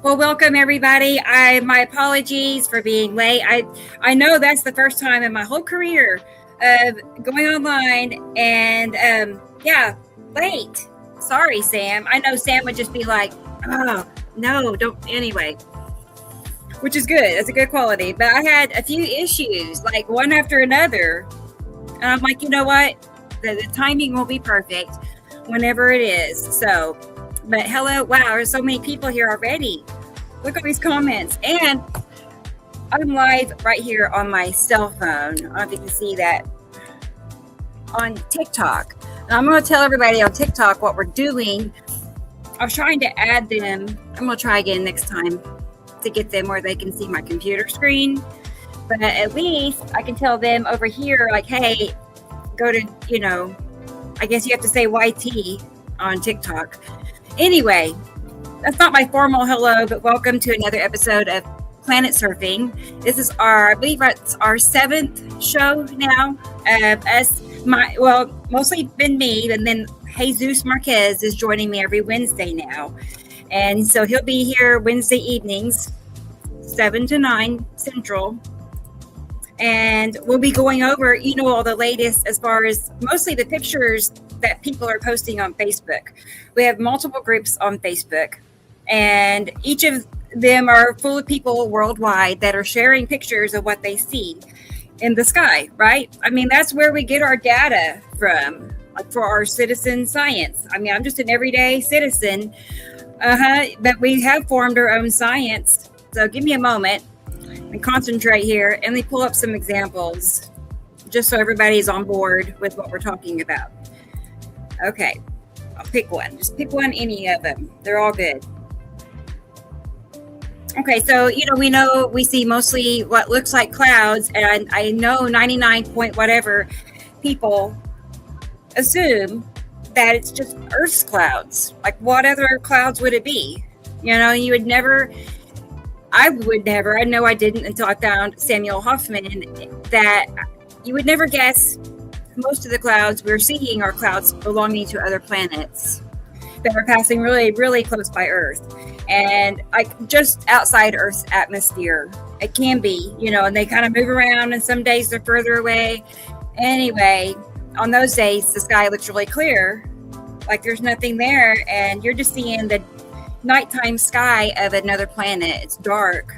Well, welcome everybody. My apologies for being late. I know that's the first time in my whole career of going online and late. Sorry, Sam. I know Sam would just be like, "Oh, no, don't." Anyway, which is good. That's a good quality. But I had a few issues, like one after another, and I'm like, you know what? The timing will be perfect whenever it is. So. But hello, wow, there's so many people here already. Look at these comments. And I'm live right here on my cell phone. I don't know if you can see that on TikTok. And I'm going to tell everybody on TikTok what we're doing. I was trying to add them. I'm going to try again next time to get them where they can see my computer screen. But at least I can tell them over here, like, hey, go to, I guess you have to say YT on TikTok. Anyway, that's not my formal hello, but welcome to another episode of Planet Surfing. This is I believe it's our 7th show now of us. Mostly been me, and then Jesus Marquez is joining me every Wednesday now. And so he'll be here Wednesday evenings, 7 to 9 Central. And we'll be going over, all the latest as far as mostly the pictures that people are posting on Facebook. We have multiple groups on Facebook, and each of them are full of people worldwide that are sharing pictures of what they see in the sky, right? I mean, that's where we get our data from, like for our citizen science. I mean, I'm just an everyday citizen, but we have formed our own science. So give me a moment and concentrate here, and let me pull up some examples just so everybody's on board with what we're talking about. Okay, I'll pick one. Just pick one, any of them. They're all good. Okay, so, we see mostly what looks like clouds, and I know 99 point whatever people assume that it's just Earth's clouds. Like, what other clouds would it be? You would never, I know I didn't until I found Samuel Hofman, that you would never guess most of the clouds we're seeing are clouds belonging to other planets that are passing really, really close by Earth, and like just outside Earth's atmosphere. It can be, and they kind of move around, and some days they're further away. Anyway, on those days, the sky looks really clear, like there's nothing there, and you're just seeing the nighttime sky of another planet. It's dark,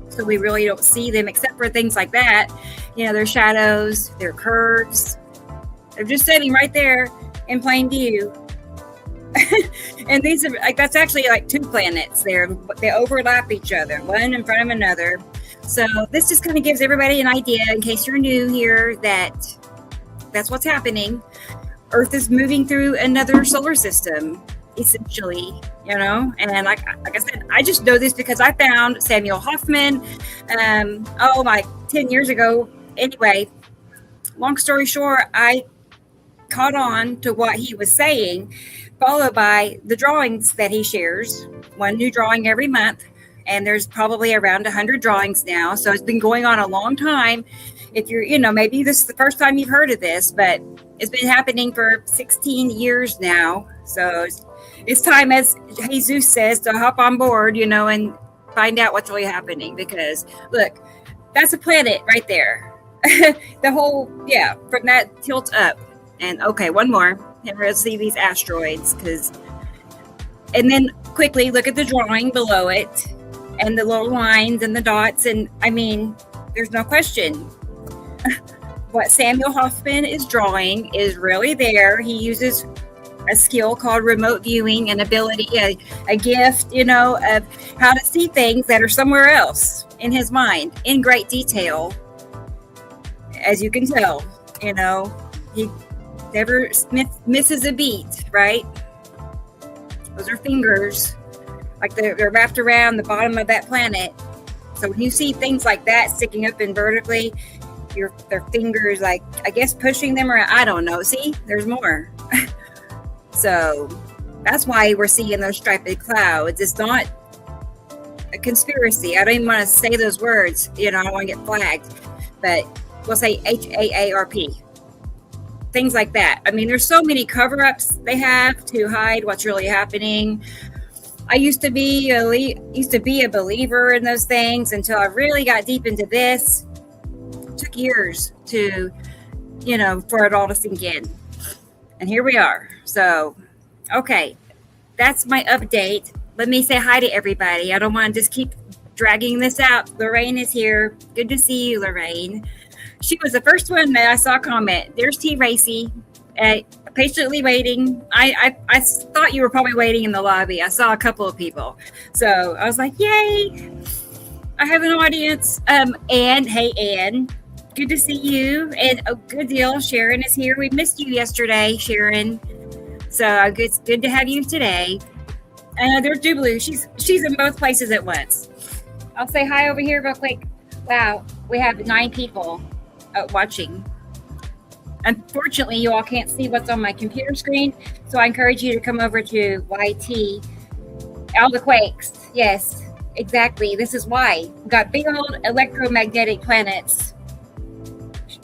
so we really don't see them except for things like that. Their shadows, their curves. They're just sitting right there in plain view. And these are that's actually like two planets there. They overlap each other, one in front of another. So this just kind of gives everybody an idea, in case you're new here, that's what's happening. Earth is moving through another solar system, essentially, and like I said, I just know this because I found Samuel Hofman, 10 years ago. Anyway, long story short, I caught on to what he was saying, followed by the drawings that he shares, one new drawing every month. And there's probably around 100 drawings now. So it's been going on a long time. If you're, maybe this is the first time you've heard of this, but it's been happening for 16 years now. So it's time, as Jesus says, to hop on board, and find out what's really happening. Because look, that's a planet right there. The whole, from that tilt up. And okay, one more. And we'll see these asteroids, and then quickly look at the drawing below it, and the little lines and the dots. And I mean, there's no question. What Samuel Hofman is drawing is really there. He uses a skill called remote viewing, an ability, a gift, of how to see things that are somewhere else in his mind in great detail. As you can tell, he never misses a beat, right? Those are fingers, like they're wrapped around the bottom of that planet. So when you see things like that sticking up in vertically, their fingers, like, I guess, pushing them around. I don't know. See, there's more. So that's why we're seeing those striped clouds. It's not a conspiracy. I don't even want to say those words. I don't want to get flagged. But we'll say HAARP. Things like that. I mean, there's so many cover-ups they have to hide what's really happening. I used to be a believer in those things until I really got deep into this. It took years to, for it all to sink in. And here we are. So, okay, that's my update. Let me say hi to everybody. I don't want to just keep dragging this out. Lorraine is here. Good to see you, Lorraine. She was the first one that I saw comment. There's T. Racy, patiently waiting. I thought you were probably waiting in the lobby. I saw a couple of people. So I was like, yay, I have an audience. Ann, hey, Ann. Good to see you. And good deal. Sharon is here. We missed you yesterday, Sharon. So it's good to have you today. There's Jubilee. She's in both places at once. I'll say hi over here real quick. Wow, we have 9 people watching. Unfortunately, you all can't see what's on my computer screen, so I encourage you to come over to YT. All the quakes. Yes, exactly. This is why. We've got big old electromagnetic planets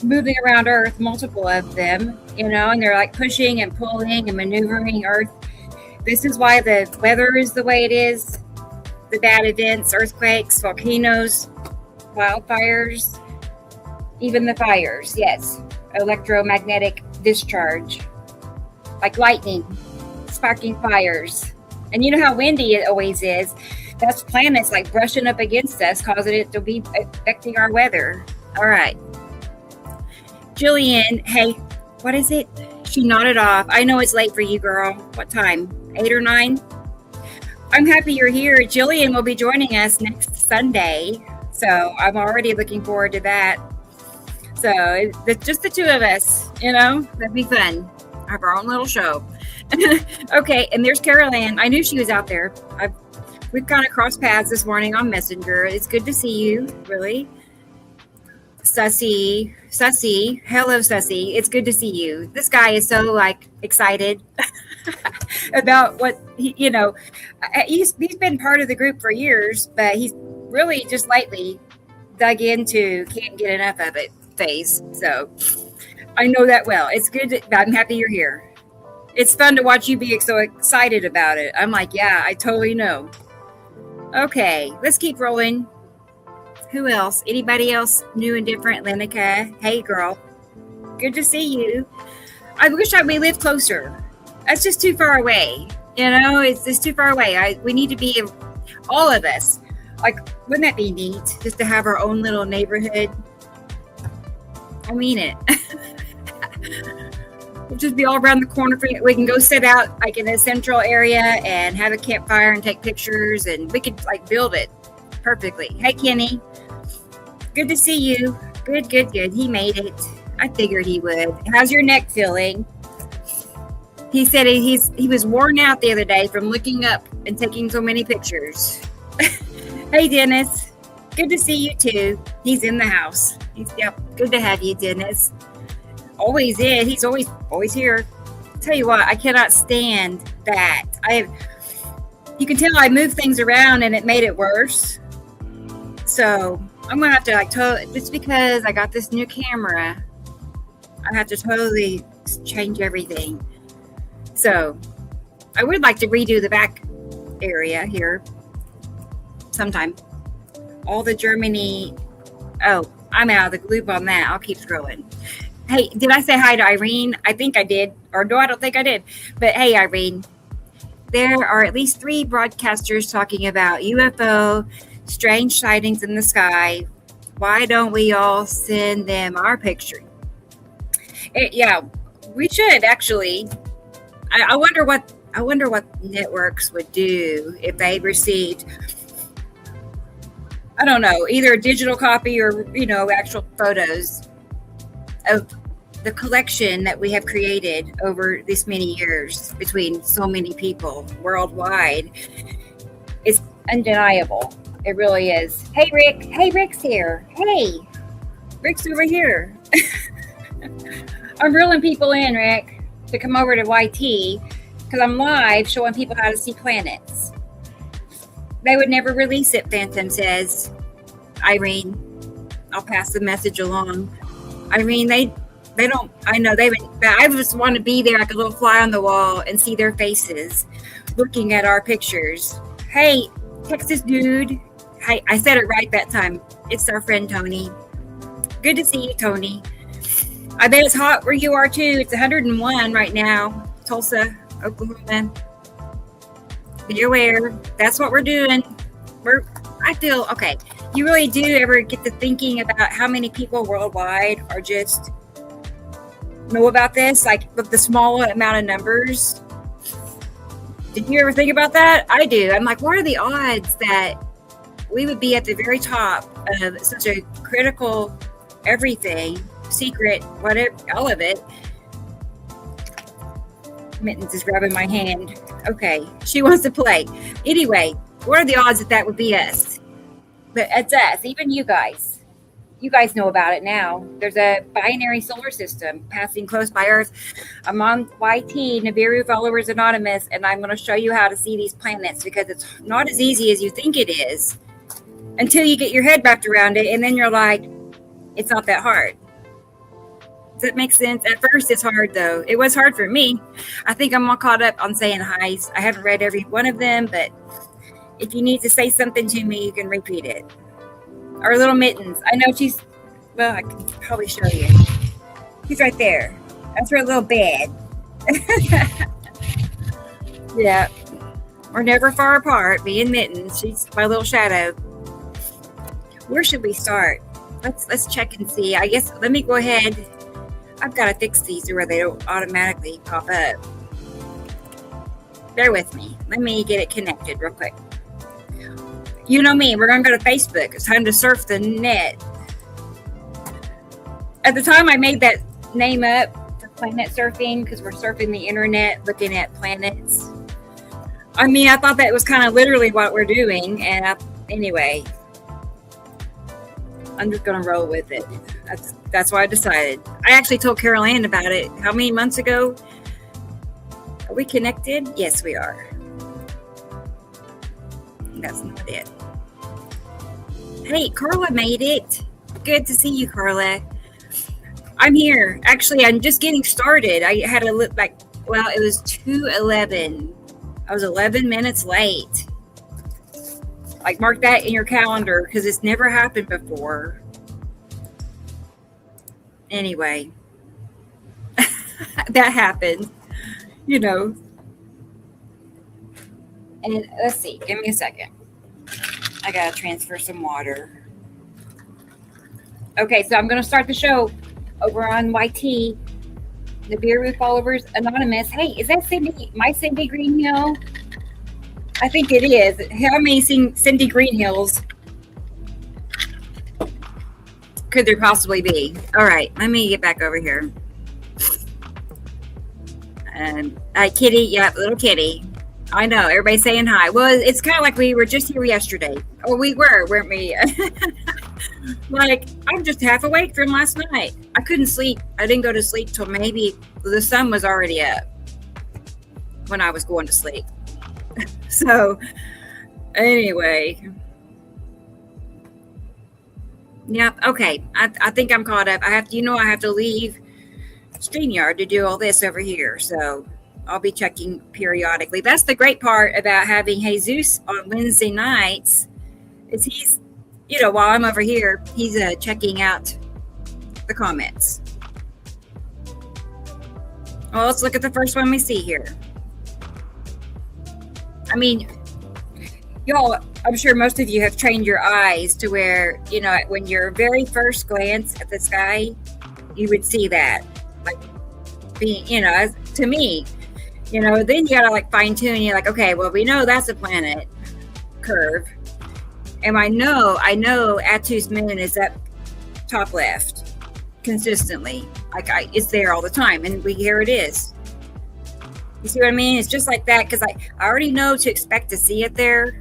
moving around Earth, multiple of them, and they're like pushing and pulling and maneuvering Earth. This is why the weather is the way it is. The bad events, earthquakes, volcanoes, wildfires, even the fires. Yes, electromagnetic discharge, like lightning, sparking fires. And you know how windy it always is. That's planets like brushing up against us, causing it to be affecting our weather. All right. Jillian, hey, what is it? She nodded off. I know it's late for you, girl. What time? 8 or 9? I'm happy you're here. Jillian will be joining us next Sunday. So I'm already looking forward to that. So it's just the two of us, that'd be fun. Have our own little show. Okay, and there's Carol Ann. I knew she was out there. We've kind of crossed paths this morning on Messenger. It's good to see you, really. Sussy, hello Sussy. It's good to see you. This guy is so excited about what he's been part of the group for years, but he's really just lately dug into can't get enough of it phase. So I know that well. It's good. I'm happy you're here. It's fun to watch you be so excited about it. I'm like, yeah, I totally know. Okay, let's keep rolling. Who else? Anybody else new and different? Lenica, hey girl, good to see you. I wish we lived closer. That's just too far away. It's just too far away. We need to be, all of us. Wouldn't that be neat? Just to have our own little neighborhood. I mean it. We'll just be all around the corner. We can go sit out in a central area and have a campfire and take pictures, and we could build it perfectly. Hey Kenny, good to see you. Good. He made it. I figured he would. How's your neck feeling? He said he was worn out the other day from looking up and taking so many pictures. Hey Dennis, good to see you too. He's in the house. Good to have you, Dennis. Always is. He's always here. Tell you what, I cannot stand that. You can tell I moved things around and it made it worse. So I'm gonna have to just because I got this new camera, I have to totally change everything. So I would like to redo the back area here sometime. All the Germany. Oh, I'm out of the loop on that. I'll keep scrolling. Hey, did I say hi to Irene? I think I did. Or no, I don't think I did. But hey, Irene, there are at least 3 broadcasters talking about UFO, strange sightings in the sky. Why don't we all send them our picture? Yeah, we should actually. I wonder what networks would do if they received, I don't know, either a digital copy or actual photos of the collection that we have created over this many years between so many people worldwide. It's undeniable. It really is. Hey Rick. Hey, Rick's here. Hey, Rick's over here. I'm reeling people in, Rick, to come over to YT because I'm live showing people how to see planets. They would never release it, Phantom says. Irene, I'll pass the message along. Irene, they don't, I know I just want to be there like a little fly on the wall and see their faces looking at our pictures. Hey, Texas dude. Hey, I said it right that time. It's our friend Tony. Good to see you, Tony. I bet it's hot where you are too. It's 101 right now, Tulsa, Oklahoma. Be aware. That's what we're doing. I feel okay. You really do ever get to thinking about how many people worldwide are just know about this, like with the small amount of numbers? Did you ever think about that? I do. I'm like, what are the odds that we would be at the very top of such a critical everything, secret, whatever, all of it? Mittens is grabbing my hand. Okay, she wants to play. Anyway, what are the odds that that would be us? But it's us, even you guys. You guys know about it now. There's a binary solar system passing close by Earth. I'm on YT, Nibiru Followers Anonymous, and I'm going to show you how to see these planets because it's not as easy as you think it is until you get your head wrapped around it, and then you're like, it's not that hard. Does that make sense? At first, it's hard, though. It was hard for me. I think I'm all caught up on saying hi. I haven't read every one of them, but if you need to say something to me, you can repeat it. Our little Mittens. I know she's, well, I can probably show you. She's right there. That's her little bed. Yeah. We're never far apart, me and Mittens. She's my little shadow. Where should we start? Let's check and see. I guess, let me go ahead. I've got to fix these where they don't automatically pop up. Bear with me. Let me get it connected real quick. You know me, we're going to go to Facebook. It's time to surf the net. At the time I made that name up for planet surfing, because we're surfing the internet, looking at planets. I mean, I thought that was kind of literally what we're doing. And anyway, I'm just going to roll with it. That's why I decided. I actually told Carol Ann about it. How many months ago? Are we connected? Yes, we are. That's not it. Hey, Carla made it. Good to see you, Carla. I'm here. Actually, I'm just getting started. I had a look like, well, it was 2:11. I was 11 minutes late. Like, mark that in your calendar because it's never happened before. Anyway, that happened, you know. And let's see, give me a second. I gotta transfer some water. Okay, so I'm gonna start the show over on YT, Nibiru Followers Anonymous. Hey, is that Cindy, my Cindy Greenhill? I think it is. How many Cindy Greenhills could there possibly be? All right, let me get back over here. Hi, Kitty. Yeah, little Kitty. I know, everybody's saying hi. Well, it's kind of like we were just here yesterday. Or we were, weren't we? Like, I'm just half awake from last night. I couldn't sleep. I didn't go to sleep till maybe the sun was already up when I was going to sleep. So, anyway. Yeah, okay. I think I'm caught up. I have to leave StreamYard to do all this over here. So, I'll be checking periodically. That's the great part about having Jesus on Wednesday nights is he's, while I'm over here, he's checking out the comments. Well, let's look at the first one we see here. I mean, y'all, I'm sure most of you have trained your eyes to where, when your very first glance at the sky, you would see that. Like, being, to me, then you gotta like fine tune. You're like, okay, well, we know that's a planet curve. And I know Atu's moon is up top left consistently. Like it's there all the time. And here it is. You see what I mean? It's just like that because I already know to expect to see it there.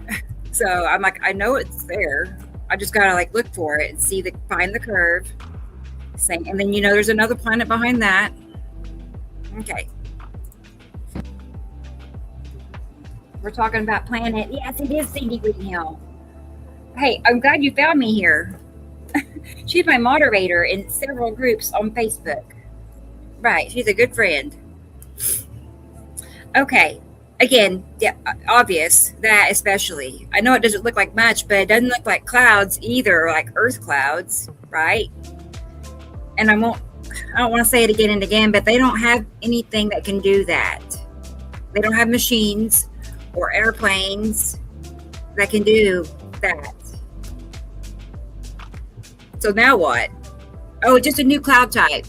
So I'm like, I know it's there. I just gotta like look for it and find the curve. Same. And then there's another planet behind that. Okay. We're talking about planet. Yes, it is Cindy Greenhill. Hey, I'm glad you found me here. She's my moderator in several groups on Facebook. Right, she's a good friend. Okay, again, yeah, obvious that especially. I know it doesn't look like much, but it doesn't look like clouds either, like Earth clouds, right? And I don't want to say it again and again, but they don't have anything that can do that. They don't have machines or airplanes that can do that. So now what? Oh, just a new cloud type.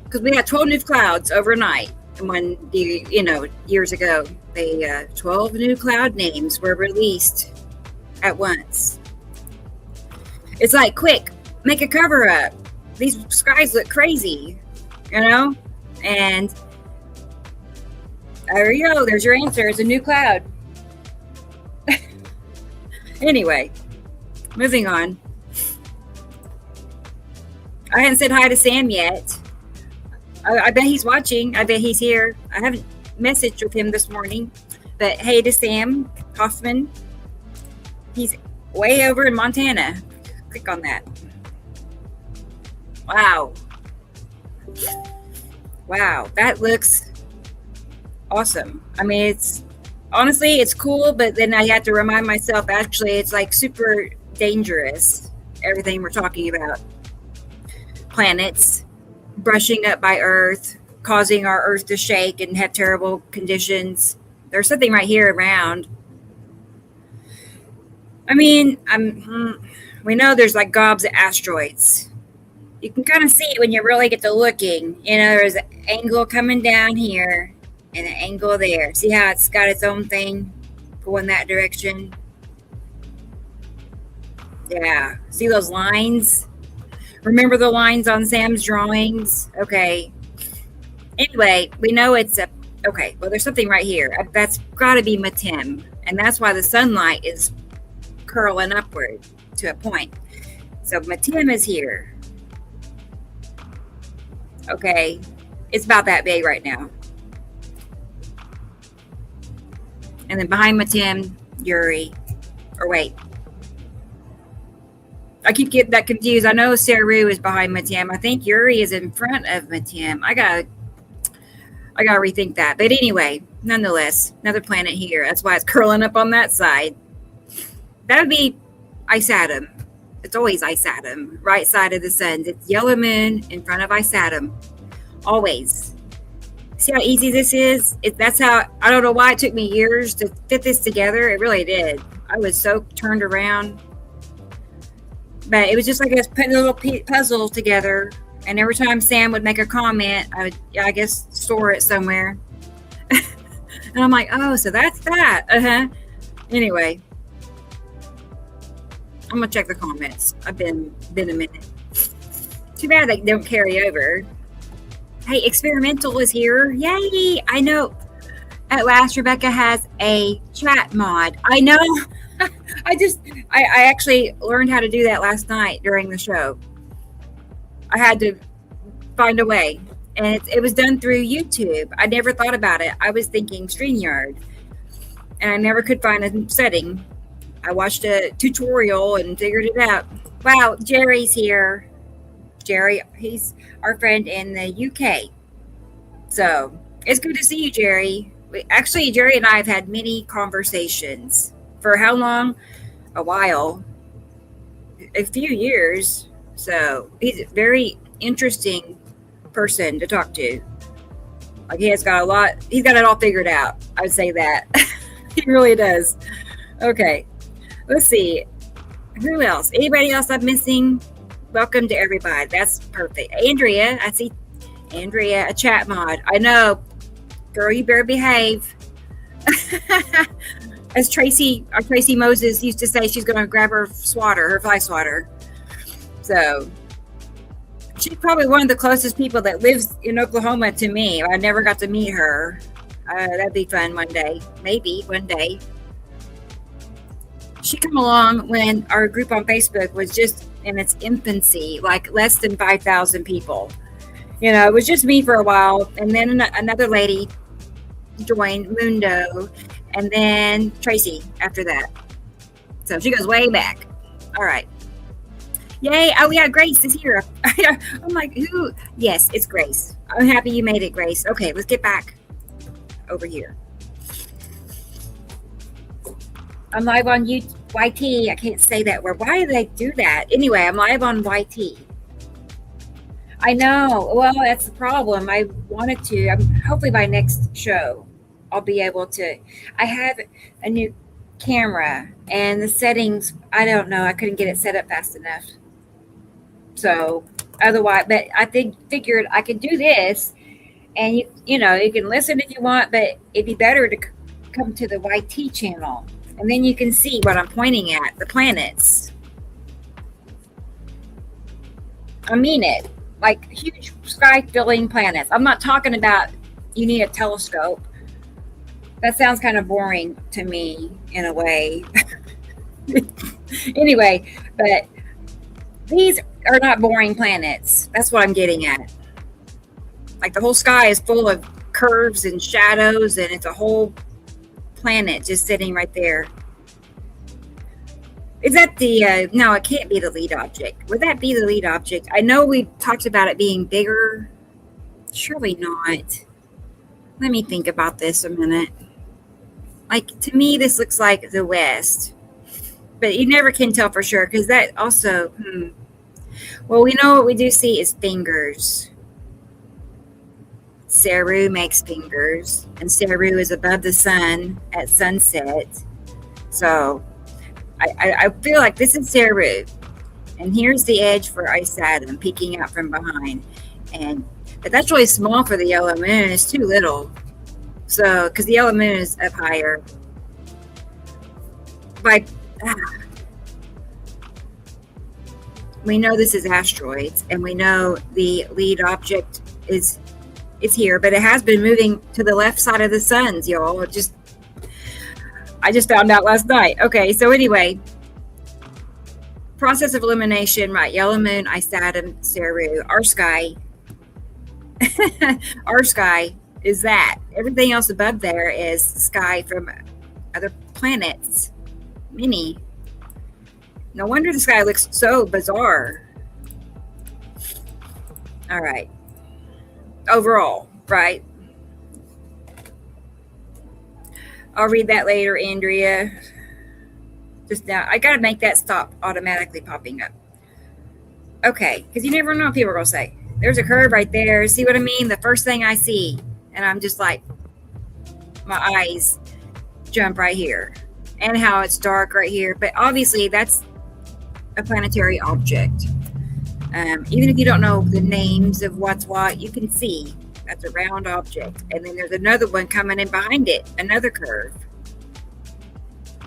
Because we had 12 new clouds overnight. And when, years ago, 12 new cloud names were released at once. It's like, quick, make a cover up. These skies look crazy, And there you go. There's your answer. It's a new cloud. Anyway, moving on. I haven't said hi to Sam yet. I bet he's watching. I bet he's here. I haven't messaged with him this morning. But hey to Sam Hofman. He's way over in Montana. Click on that. Wow. Wow, that looks awesome. I mean, it's cool, but then I have to remind myself, actually, it's like super dangerous, everything we're talking about. Planets brushing up by Earth, causing our Earth to shake and have terrible conditions. There's something right here around. I mean, we know there's like gobs of asteroids. You can kind of see it when you really get to looking. There's an angle coming down here and an angle there. See how it's got its own thing going that direction? Yeah. See those lines? Remember the lines on Sam's drawings? Okay. Anyway, we know it's okay, well, there's something right here. That's got to be Matim. And that's why the sunlight is curling upward to a point. So Matim is here. Okay. It's about that big right now. And then behind Matim, Uri. Or wait. I keep getting that confused. I know Saru is behind Matim. I think Uri is in front of Matim. I gotta rethink that. But anyway, nonetheless, another planet here. That's why it's curling up on that side. That would be Isatum. It's always Isatum, right side of the sun. It's yellow moon in front of Isatum. Always. See how easy this is? That's how, I don't know why it took me years to fit this together. It really did. I was so turned around. But it was just like I was putting a little puzzle together. And every time Sam would make a comment, I would, I guess, store it somewhere. And I'm like, oh, so that's that. Anyway. I'm going to check the comments. I've been a minute. Too bad they don't carry over. Hey, Experimental is here. Yay! I know. At last, Rebecca has a chat mod. I know. I actually learned how to do that last night during the show. I had to find a way. And it was done through YouTube. I never thought about it. I was thinking StreamYard. And I never could find a setting. I watched a tutorial and figured it out. Wow, Jerry's here. Jerry, he's our friend in the UK. So it's good to see you, Jerry. Actually, Jerry and I have had many conversations. For how long? A while. A few years. So he's a very interesting person to talk to. Like he's got it all figured out. I'd say that. He really does. Okay. Let's see. Who else? Anybody else I'm missing? Welcome to everybody. That's perfect. Andrea, I see Andrea, a chat mod. I know. Girl, you better behave. As our Tracy Moses used to say, she's going to grab her fly swatter. So she's probably one of the closest people that lives in Oklahoma to me. I never got to meet her. That'd be fun one day. Maybe one day. She came along when our group on Facebook was just in its infancy, like less than 5,000 people. It was just me for a while. And then another lady joined, Mundo, and then Tracy after that. So she goes way back. All right. Yay. Oh, yeah, Grace is here. I'm like, who? Yes, it's Grace. I'm happy you made it, Grace. Okay, let's get back over here. I'm live on YT. I can't say that word. Why do they do that? Anyway, I'm live on YT. I know. Well, that's the problem. I wanted to. Hopefully by next show, I'll be able to. I have a new camera and the settings. I don't know. I couldn't get it set up fast enough. So otherwise, but I figured I could do this, and you know you can listen if you want, but it'd be better to come to the YT channel, and then you can see what I'm pointing at, the planets. I mean it. Like huge sky-filling planets. I'm not talking about you need a telescope. That sounds kind of boring to me in a way. Anyway, but these are not boring planets. That's what I'm getting at. Like the whole sky is full of curves and shadows, and it's a whole planet just sitting right there. Is that the, no, it can't be the lead object. Would that be the lead object? I know we talked about it being bigger. Surely not. Let me think about this a minute. Like, to me, this looks like the west. But you never can tell for sure, because that also, well, we know what we do see is fingers. Saru makes fingers, and Saru is above the sun at sunset. So I feel like this is Saru, and here's the edge for Ice Atom peeking out from behind. But that's really small for the yellow moon. It's too little. So, because the yellow moon is up higher. We know this is asteroids, and we know the lead object is here, but it has been moving to the left side of the suns, y'all. I just found out last night. Okay, so anyway, process of elimination, right? Yellow moon, Ice Atom, Saru, our sky. Our sky is that. Everything else above there is sky from other planets. Many. No wonder the sky looks so bizarre. All right. Overall, right? I'll read that later, Andrea. Just now, I gotta make that stop automatically popping up. Okay, because you never know what people are gonna say. There's a curve right there. See what I mean? The first thing I see, and I'm just like, my eyes jump right here. And how it's dark right here. But obviously, that's a planetary object. Even if you don't know the names of what's what, you can see that's a round object. And then there's another one coming in behind it, another curve.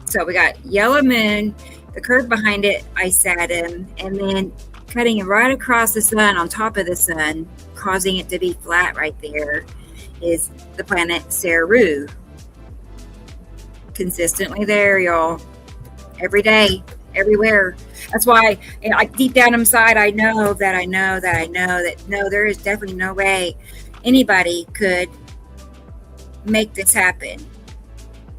So we got yellow moon, the curve behind it, Ice Atom, and then cutting right across the sun, on top of the sun, causing it to be flat right there, is the planet Saru. Consistently there, y'all. Every day, everywhere. That's why, like deep down inside, I know that no, there is definitely no way anybody could make this happen.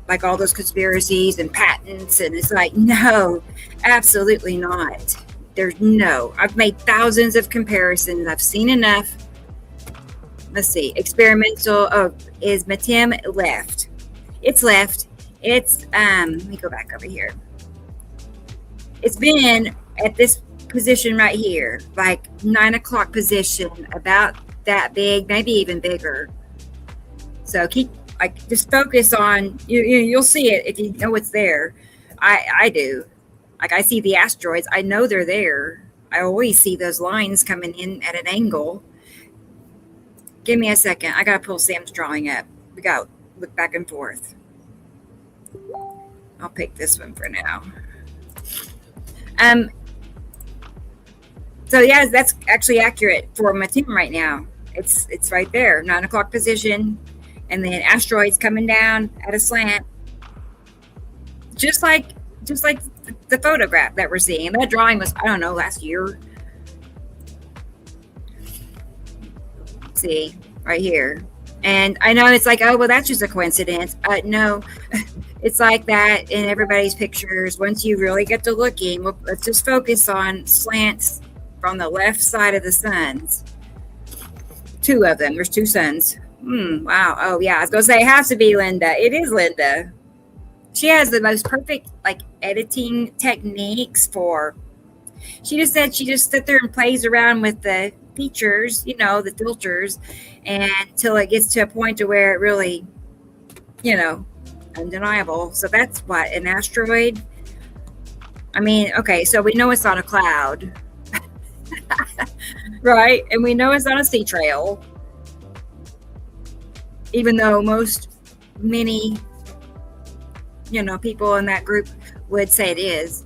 Like all those conspiracies and patents, and it's like, no, absolutely not. There's no. I've made thousands of comparisons. I've seen enough. Let's see. Experimental. Oh, is Matim left? It's left. It's let me go back over here. It's been at this position right here, like 9 o'clock position, about that big, maybe even bigger. So keep, like, just focus on, you'll see it if you know it's there. I do. Like, I see the asteroids. I know they're there. I always see those lines coming in at an angle. Give me a second. I got to pull Sam's drawing up. We got to look back and forth. I'll pick this one for now. So yeah, that's actually accurate for Matim right now. It's right there, 9 o'clock position, and then asteroids coming down at a slant, just like the photograph that we're seeing. That drawing was, I don't know, last year. See right here, and I know it's like, oh well, that's just a coincidence. No. It's like that in everybody's pictures. Once you really get to looking, let's just focus on slants from the left side of the suns. 2 of them. There's 2 suns. Wow. Oh, yeah. I was going to say it has to be Linda. It is Linda. She has the most perfect like editing techniques for. She just said she just sit there and plays around with the features, the filters, and until it gets to a point to where it really, you know, undeniable. So that's what an asteroid. I mean, okay, so we know it's on a cloud, right? And we know it's on a sea trail, even though many, people in that group would say it is.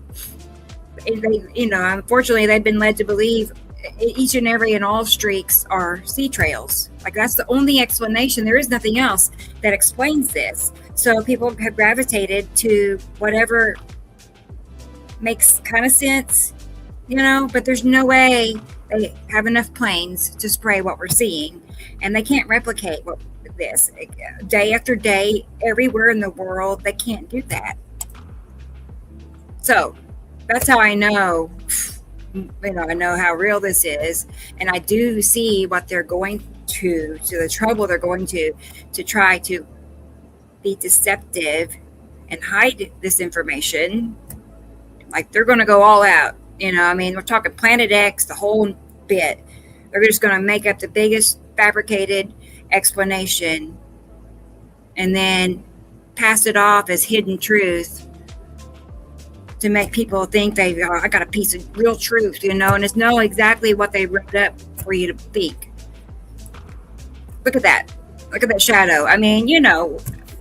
They, unfortunately, they've been led to believe each and every and all streaks are sea trails. Like that's the only explanation. There is nothing else that explains this. So people have gravitated to whatever makes kind of sense, but there's no way they have enough planes to spray what we're seeing, and they can't replicate this day after day everywhere in the world. They can't do that. So that's how I know, I know how real this is, and I do see what they're going to the trouble they're going to try to be deceptive and hide this information. Like they're going to go all out, we're talking Planet X, the whole bit. They're just going to make up the biggest fabricated explanation and then pass it off as hidden truth to make people think I got a piece of real truth, and it's know exactly what they wrote up for you to think. Look at that shadow. I mean,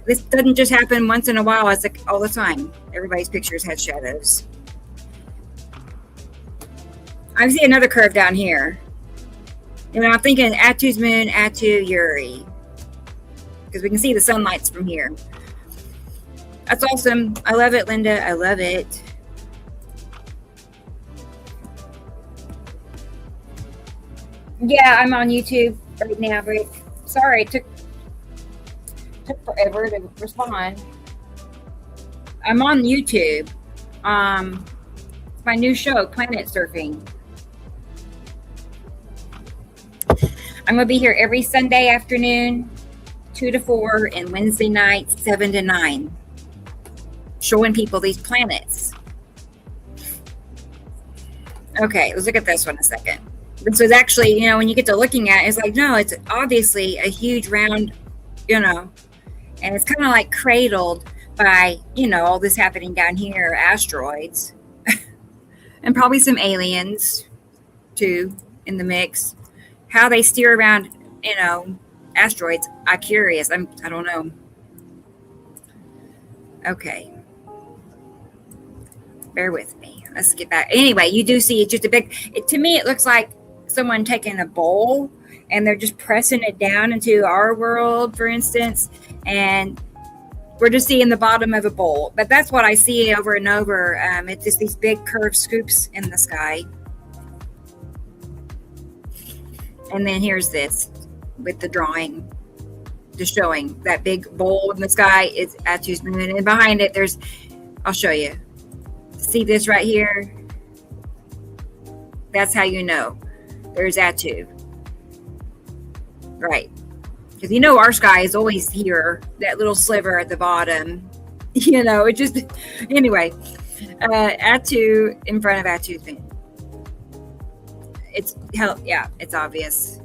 this doesn't just happen once in a while. It's like all the time. Everybody's pictures had shadows. I see another curve down here. I'm thinking Atu's moon, Atu Uri, because we can see the sunlights from here. That's awesome. I love it, Linda. I love it. Yeah, I'm on YouTube right now, Rick. Sorry, it took forever to respond. I'm on YouTube. It's my new show, Planet Surfing. I'm going to be here every Sunday afternoon, 2 to 4, and Wednesday nights, 7 to 9, showing people these planets. Okay, let's look at this one a second. This was actually, when you get to looking at it, it's like, no, it's obviously a huge round, and it's kind of like cradled by, all this happening down here, asteroids, and probably some aliens, too, in the mix. How they steer around, asteroids, I'm curious. I don't know. Okay. Bear with me. Let's get back. Anyway, you do see it's just to me, it looks like someone taking a bowl and they're just pressing it down into our world, for instance, and we're just seeing the bottom of a bowl. But that's what I see over and over. It's just these big curved scoops in the sky. And then here's this with the drawing, just showing that big bowl in the sky is Atu's moon. And behind it, I'll show you. See this right here? That's how you know. There's Atu. Right. Because our sky is always here, that little sliver at the bottom. It just, anyway, Atu in front of Atu's moon. It's obvious.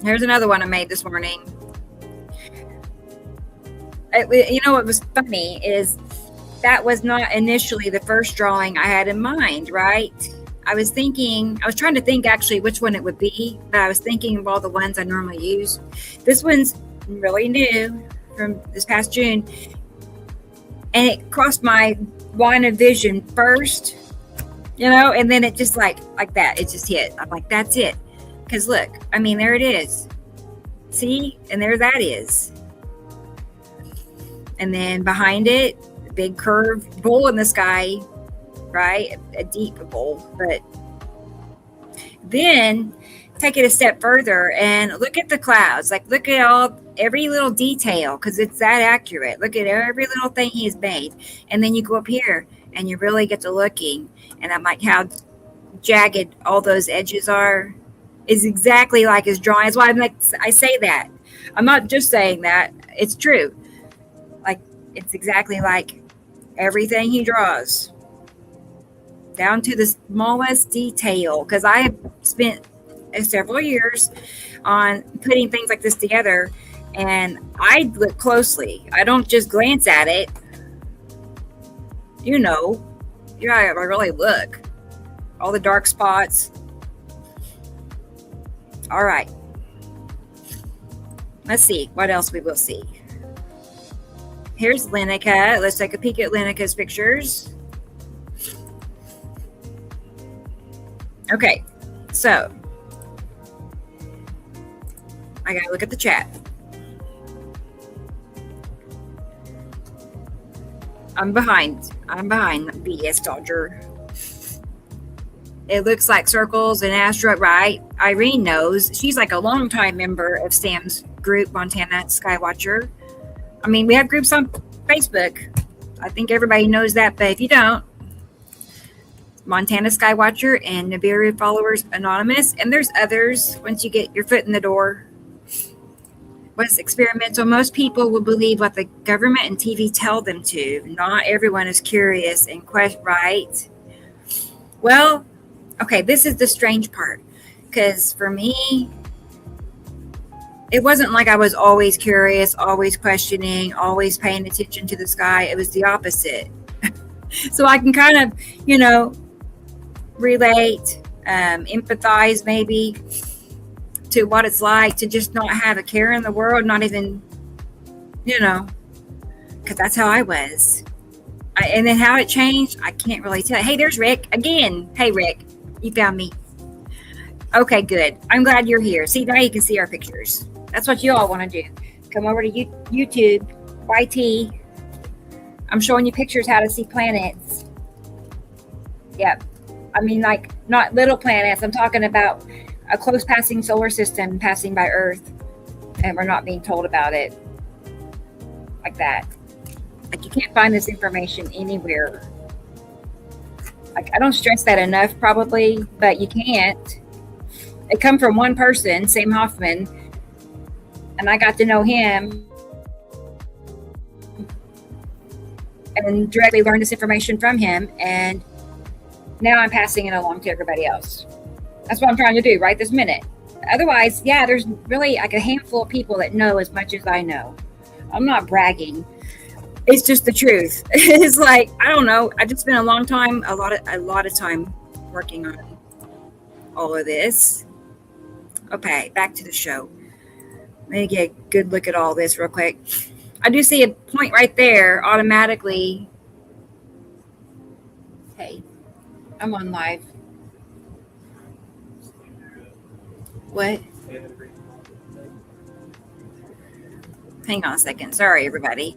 Here's another one I made this morning. What was funny is that was not initially the first drawing I had in mind, right? I was trying to think actually which one it would be, but I was thinking of all the ones I normally use. This one's really new from this past June, and it crossed my line of vision first. And then it just like that, it just hit. I'm like, that's it. Because look, there it is. See? And there that is. And then behind it, the big curved bowl in the sky, right? A deep bowl. But then take it a step further and look at the clouds. Like, look at every little detail, because it's that accurate. Look at every little thing he's made. And then you go up here and you really get to looking. And I'm like, how jagged all those edges is exactly like his drawing. That's why I say that. I'm not just saying that. it's true. Like, it's exactly like everything he draws, down to the smallest detail. Because I have spent several years on putting things like this together, and I look closely. I don't just glance at it. You know, I really look. All the dark spots. All right. Let's see what else we will see. Here's Lineca. Let's take a peek at Lineca's pictures. Okay, so I gotta look at the chat. I'm behind BS Dodger. It looks like circles and asteroid, right? Irene knows. She's like a longtime member of Sam's group, Montana Skywatcher. I mean, we have groups on Facebook. I think everybody knows that, but if you don't, Montana Skywatcher and Nibiru Followers Anonymous, and there's others once you get your foot in the door. What's experimental? Most people will believe what the government and TV tell them to. Not everyone is curious and right? Well, okay, this is the strange part, because for me, it wasn't like I was always curious, always questioning, always paying attention to the sky. It was the opposite. So I can kind of, relate, empathize maybe to what it's like to just not have a care in the world, not even, because that's how I was. And then how it changed, I can't really tell. Hey, there's Rick again. Hey, Rick, you found me. Okay, good. I'm glad you're here. See, now you can see our pictures. That's what you all want to do. Come over to YouTube, YT. I'm showing you pictures how to see planets. Yep. I mean, like, not little planets. I'm talking about a close passing solar system passing by Earth, and we're not being told about it like that. Like, you can't find this information anywhere. Like, I don't stress that enough, probably, but you can't. It come from one person, Sam Hofman, and I got to know him and directly learned this information from him, and now I'm passing it along to everybody else. That's what I'm trying to do right this minute. Otherwise, yeah, there's really like a handful of people that know as much as I know. I'm not bragging. It's just the truth. It's like, I don't know. I just spent a lot of time working on all of this. Okay, back to the show. Let me get a good look at all this real quick. I do see a point right there automatically. Hey, I'm on live. What? Hang on a second. Sorry, everybody.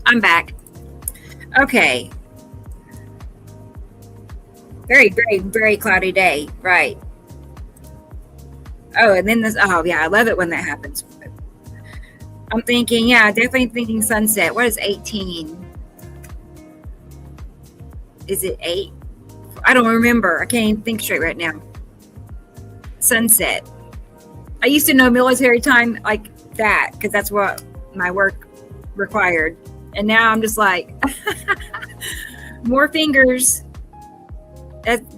I'm back. Okay. Very, very, very cloudy day. Right. Oh, and then this. Oh, yeah. I love it when that happens. I'm thinking, yeah, definitely thinking sunset. What is 18? Is it 8? I don't remember. I can't even think straight right now. Sunset. I used to know military time like that because that's what my work required. And now I'm just like, more fingers.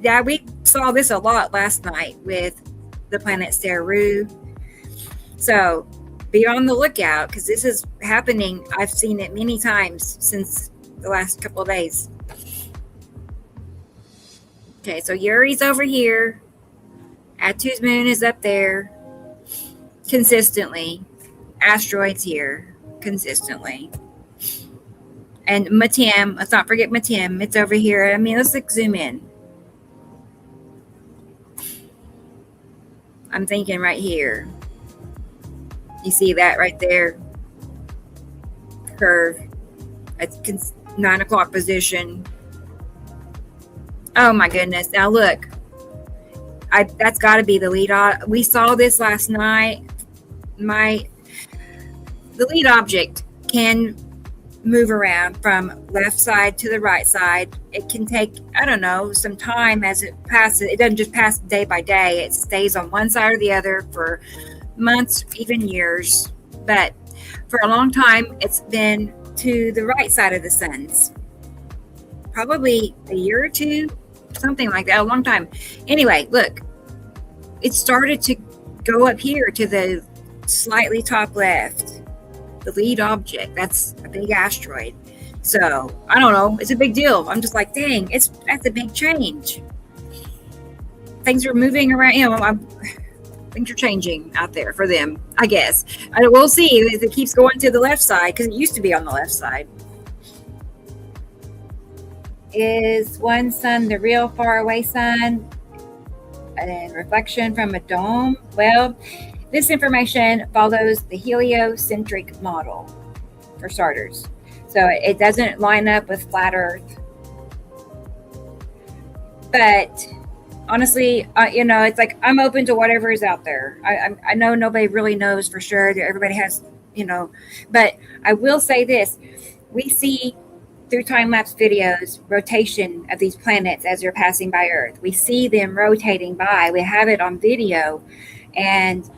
Yeah, we saw this a lot last night with the planet Saru. So be on the lookout because this is happening. I've seen it many times since the last couple of days. Okay, so Uri's over here. Atu's moon is up there consistently. Asteroids here consistently. And Matim, let's not forget Matim. It's over here. I mean, let's zoom in. I'm thinking right here. You see that right there? Curve. At 9 o'clock position. Oh my goodness. Now look. That's got to be the lead. We saw this last night. The lead object can move around from left side to the right side. It can take, I don't know, some time as it passes. It doesn't just pass day by day. It stays on one side or the other for months, even years. But for a long time, it's been to the right side of the sun's. Probably a year or two, something like that, a long time. Anyway, look, it started to go up here to the slightly top left, the lead object. That's a big asteroid. So I don't know. It's a big deal. I'm just like, dang, that's a big change. Things are moving around. Things are changing out there for them, I guess. We'll see if it keeps going to the left side, because it used to be on the left side. Is one sun the real faraway sun? And reflection from a dome? Well, this information follows the heliocentric model, for starters. So it doesn't line up with flat Earth. But honestly, it's like I'm open to whatever is out there. I know nobody really knows for sure. Everybody has, but I will say this. We see through time-lapse videos rotation of these planets as they're passing by Earth. We see them rotating by. We have it on video, and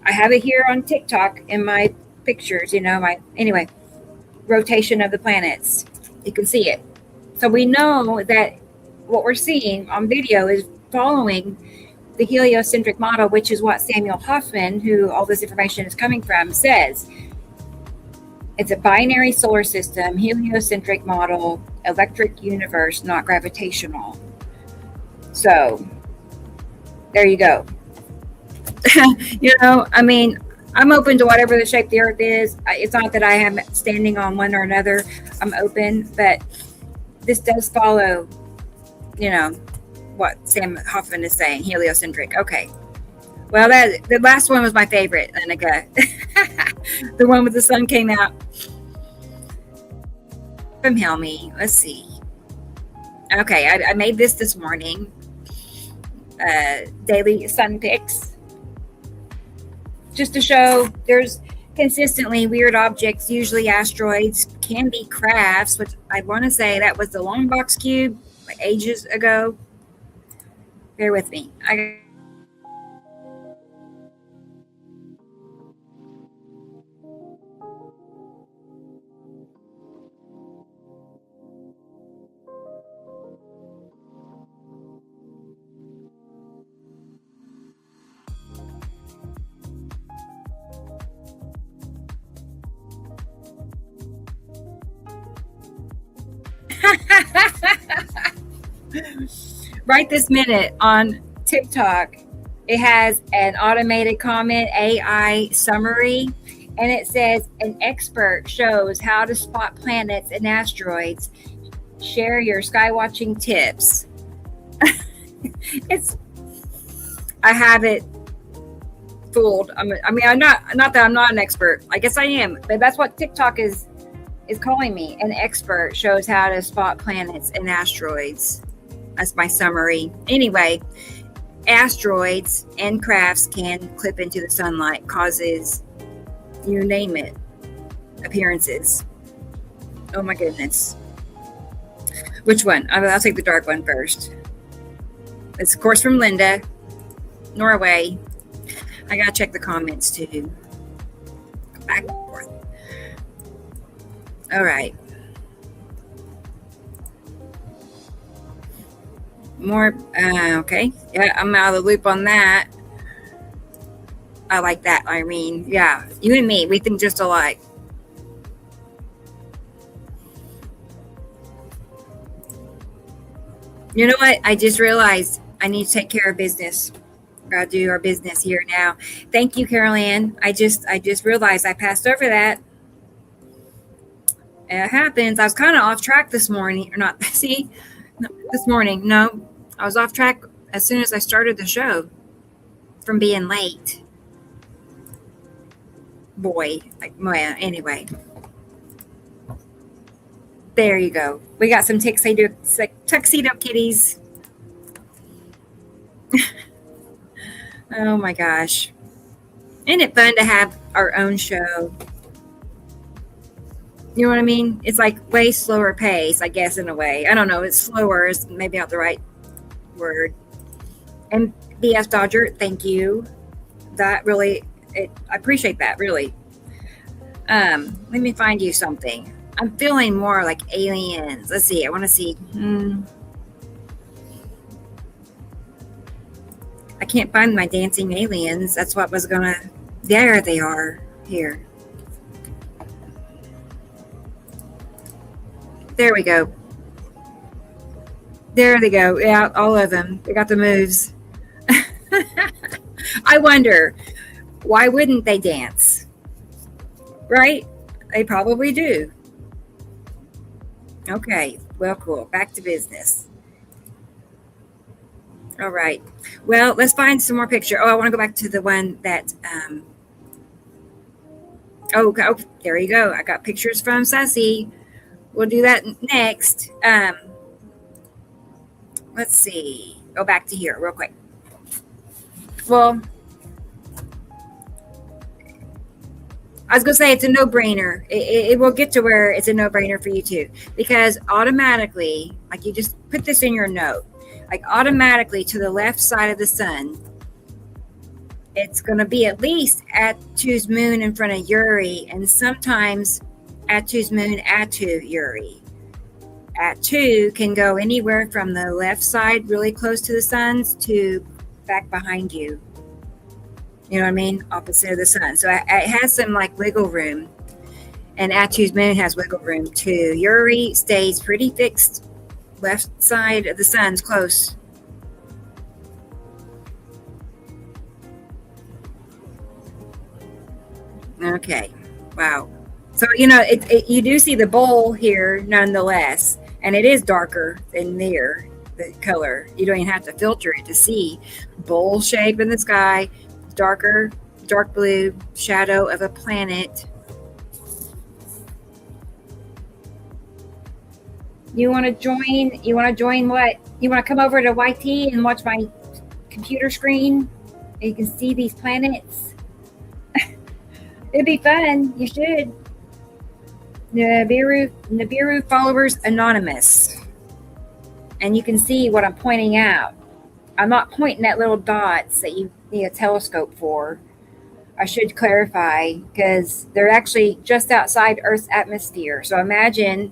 I have it here on TikTok in my pictures, anyway, rotation of the planets. You can see it. So we know that what we're seeing on video is following the heliocentric model, which is what Samuel Hofman, who all this information is coming from, says. It's a binary solar system, heliocentric model, electric universe, not gravitational. So there you go. I'm open to whatever the shape the Earth is. It's not that I am standing on one or another. I'm open, but this does follow, what Sam Hoffman is saying, heliocentric. Okay. Well, the last one was my favorite, Annika. The one with the sun came out. From Helmy. Let's see. Okay, I made this morning. Daily sun pics. Just to show there's consistently weird objects, usually asteroids, can be crafts, which I want to say that was the long box cube ages ago. Bear with me. Right this minute on TikTok, it has an automated comment AI summary, and it says an expert shows how to spot planets and asteroids. Share your skywatching tips. I have it fooled. I'm not that I'm not an expert. I guess I am, but that's what TikTok is calling me. An expert shows how to spot planets and asteroids. That's my summary. Anyway, asteroids and crafts can clip into the sunlight, causes, you name it, appearances. Oh my goodness. Which one? I'll take the dark one first. It's of course from Linda, Norway. I gotta check the comments too. Back and forth. All right. More, okay. Yeah, I'm out of the loop on that. I like that, Irene. Yeah, you and me, we think just alike. You know what? I just realized I need to take care of business. Gotta do our business here now. Thank you, Carol Ann. I just realized I passed over that. It happens. I was kind of off track this morning, or not. See, this morning. No, I was off track as soon as I started the show from being late. Boy, well, anyway. There you go. We got some tuxedo kitties. Oh my gosh. Isn't it fun to have our own show? You know what I mean? It's like way slower pace, I guess, in a way. I don't know. It's slower is maybe not the right word. And BS Dodger, thank you. That really, I appreciate that, really. Let me find you something. I'm feeling more like aliens. Let's see. I want to see. I can't find my dancing aliens. That's what was gonna. There they are. Here. There we go. There they go. Yeah, all of them. They got the moves. I wonder, why wouldn't they dance? Right? They probably do. Okay. Well, cool. Back to business. All right. Well, let's find some more picture. Oh, I want to go back to the one that. Oh, there you go. I got pictures from Sassy. We'll do that next. Let's see. Go back to here real quick. Well, I was going to say it's a no-brainer. It will get to where it's a no-brainer for you too. Because automatically, like you just put this in your note, like automatically to the left side of the sun, it's going to be at least Atu's moon in front of Uri, and sometimes Atu's moon Atu Uri. Atu can go anywhere from the left side really close to the sun's to back behind you. You know what I mean? Opposite of the sun. So it has some like wiggle room. And Atu's moon has wiggle room too. Uri stays pretty fixed. Left side of the sun's close. Okay. Wow. So, you know, you do see the bowl here nonetheless. And it is darker than there, the color. You don't even have to filter it to see. Bowl shape in the sky. Darker, dark blue shadow of a planet. You want to join? You want to join what? You want to come over to YT and watch my computer screen? And you can see these planets. It'd be fun. You should. Nibiru followers anonymous. And you can see what I'm pointing out. I'm not pointing at little dots that you need a telescope for. I should clarify because they're actually just outside Earth's atmosphere. So imagine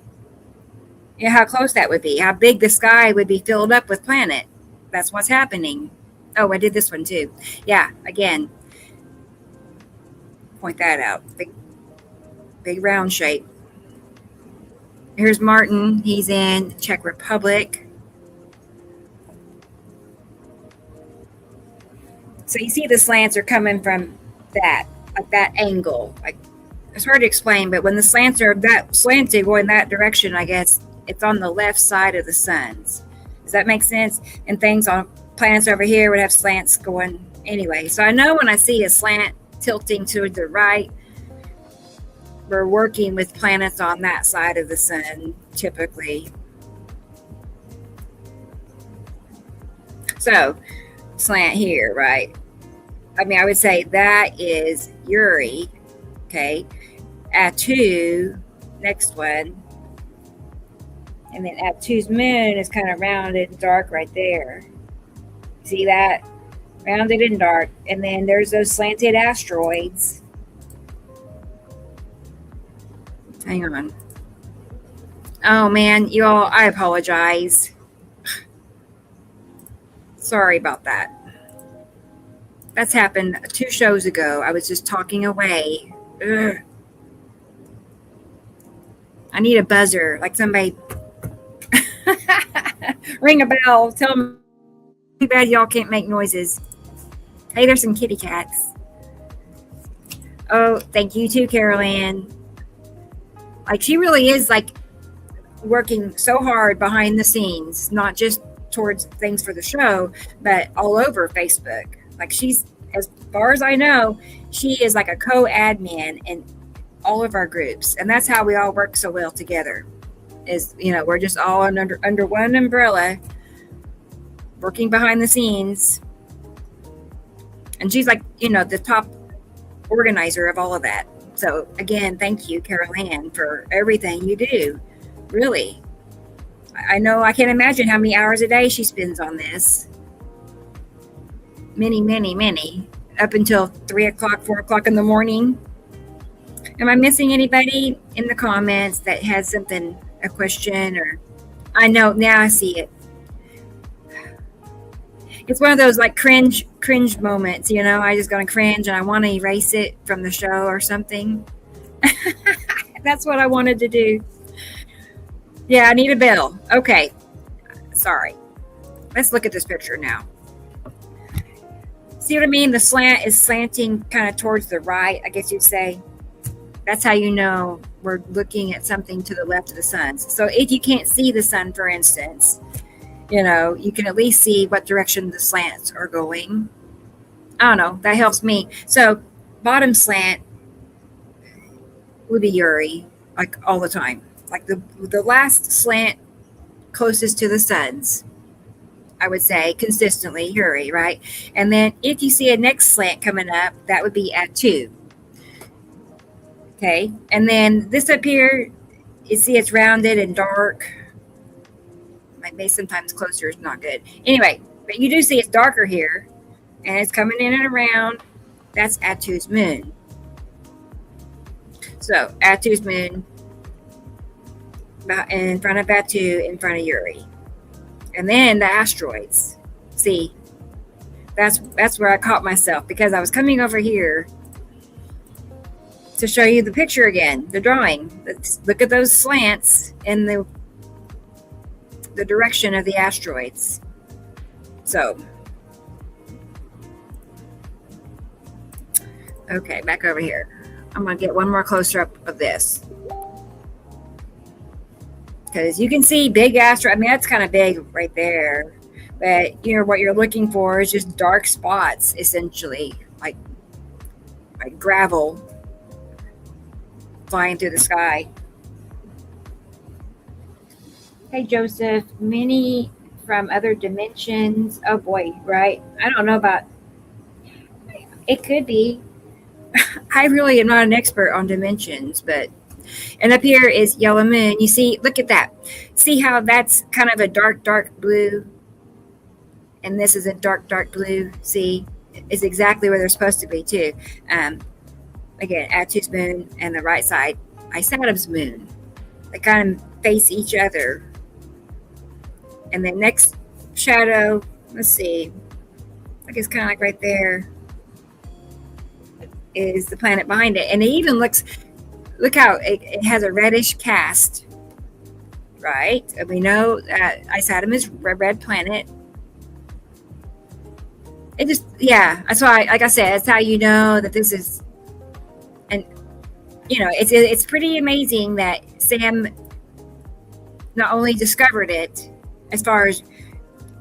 how close that would be, how big the sky would be filled up with planet. That's what's happening. Oh, I did this one too. Yeah, again, point that out. Big round shape. Here's Martin. He's in Czech Republic. So you see the slants are coming from that, like that angle. Like it's hard to explain, but when the slants are that slanted going that direction, I guess it's on the left side of the sun's. Does that make sense? And things on planets over here would have slants going anyway. So I know when I see a slant tilting to the right, we're working with planets on that side of the sun, typically. So, slant here, right? I mean, I would say that is Uri, okay? Atu, next one. And then Atu's moon is kind of rounded and dark right there. See that? Rounded and dark. And then there's those slanted asteroids. Hang on. Oh man, you all, I apologize. Sorry about that. That's happened 2 shows ago. I was just talking away. Ugh. I need a buzzer, like somebody ring a bell. Tell them too bad y'all can't make noises. Hey, there's some kitty cats. Oh, thank you too, Carol Ann. Like she really is like working so hard behind the scenes, not just towards things for the show, but all over Facebook. Like she's, as far as I know, she is like a co-admin in all of our groups. And that's how we all work so well together is, you know, we're just all under one umbrella working behind the scenes. And she's like, you know, the top organizer of all of that. So again, thank you, Carol Ann, for everything you do. Really. I know I can't imagine how many hours a day she spends on this. Many, many, many. Up until 3 o'clock, 4 o'clock in the morning. Am I missing anybody in the comments that has something, a question, or I know now I see it. It's one of those like cringe moments, you know. I just gonna cringe and I want to erase it from the show or something. That's what I wanted to do. Yeah, I need a bill. Okay, sorry. Let's look at this picture now. See what I mean? The slant is slanting kind of towards the right, I guess you'd say. That's how you know we're looking at something to the left of the sun. So if you can't see the sun, for instance, you know, you can at least see what direction the slants are going. I don't know. That helps me. So bottom slant would be Uri, like all the time. Like the last slant closest to the sun's, I would say consistently Uri, right? And then if you see a next slant coming up, that would be at 2. Okay. And then this up here, you see it's rounded and dark. Maybe sometimes closer is not good. Anyway, but you do see it's darker here, and it's coming in and around. That's Atu's moon. So Atu's moon in front of Atu, in front of Uri. And then the asteroids. See, that's where I caught myself, because I was coming over here to show you the picture again, the drawing. Let's look at those slants in the direction of the asteroids. So, okay, back over here. I'm going to get one more closer up of this. Because you can see big asteroid. I mean, that's kind of big right there. But, you know, what you're looking for is just dark spots, essentially. Like gravel flying through the sky. Hey, Joseph, many from other dimensions. Oh, boy, right? I don't know about... It could be. I really am not an expert on dimensions, but... And up here is yellow moon. You see, look at that. See how that's kind of a dark, dark blue? And this is a dark, dark blue. See? It's exactly where they're supposed to be, too. Again, Atu's moon and the right side, Isatum's moon. They kind of face each other. And the next shadow, let's see, like it's kind of like right there, is the planet behind it. And it even looks, look how it has a reddish cast, right? And we know that Isatum is a red planet. It just, yeah, that's why, like I said, that's how you know that this is, and, you know, it's pretty amazing that Sam not only discovered it, as far as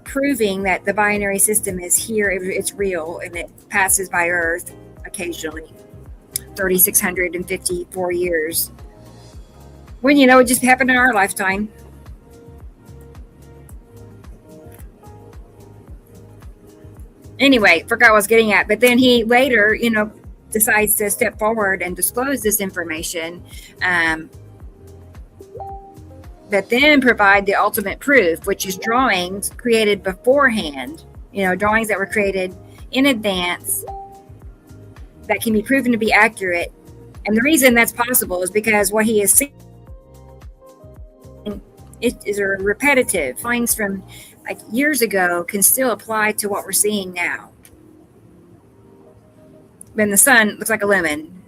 proving that the binary system is here, it's real, and it passes by Earth occasionally. 3,654 years. When, you know, it just happened in our lifetime. Anyway, forgot what I was getting at. But then he later, you know, decides to step forward and disclose this information. That then provide the ultimate proof, which is drawings created beforehand, you know, drawings that were created in advance that can be proven to be accurate. And the reason that's possible is because what he is seeing is a repetitive. Drawings from like years ago can still apply to what we're seeing now. When the sun looks like a lemon.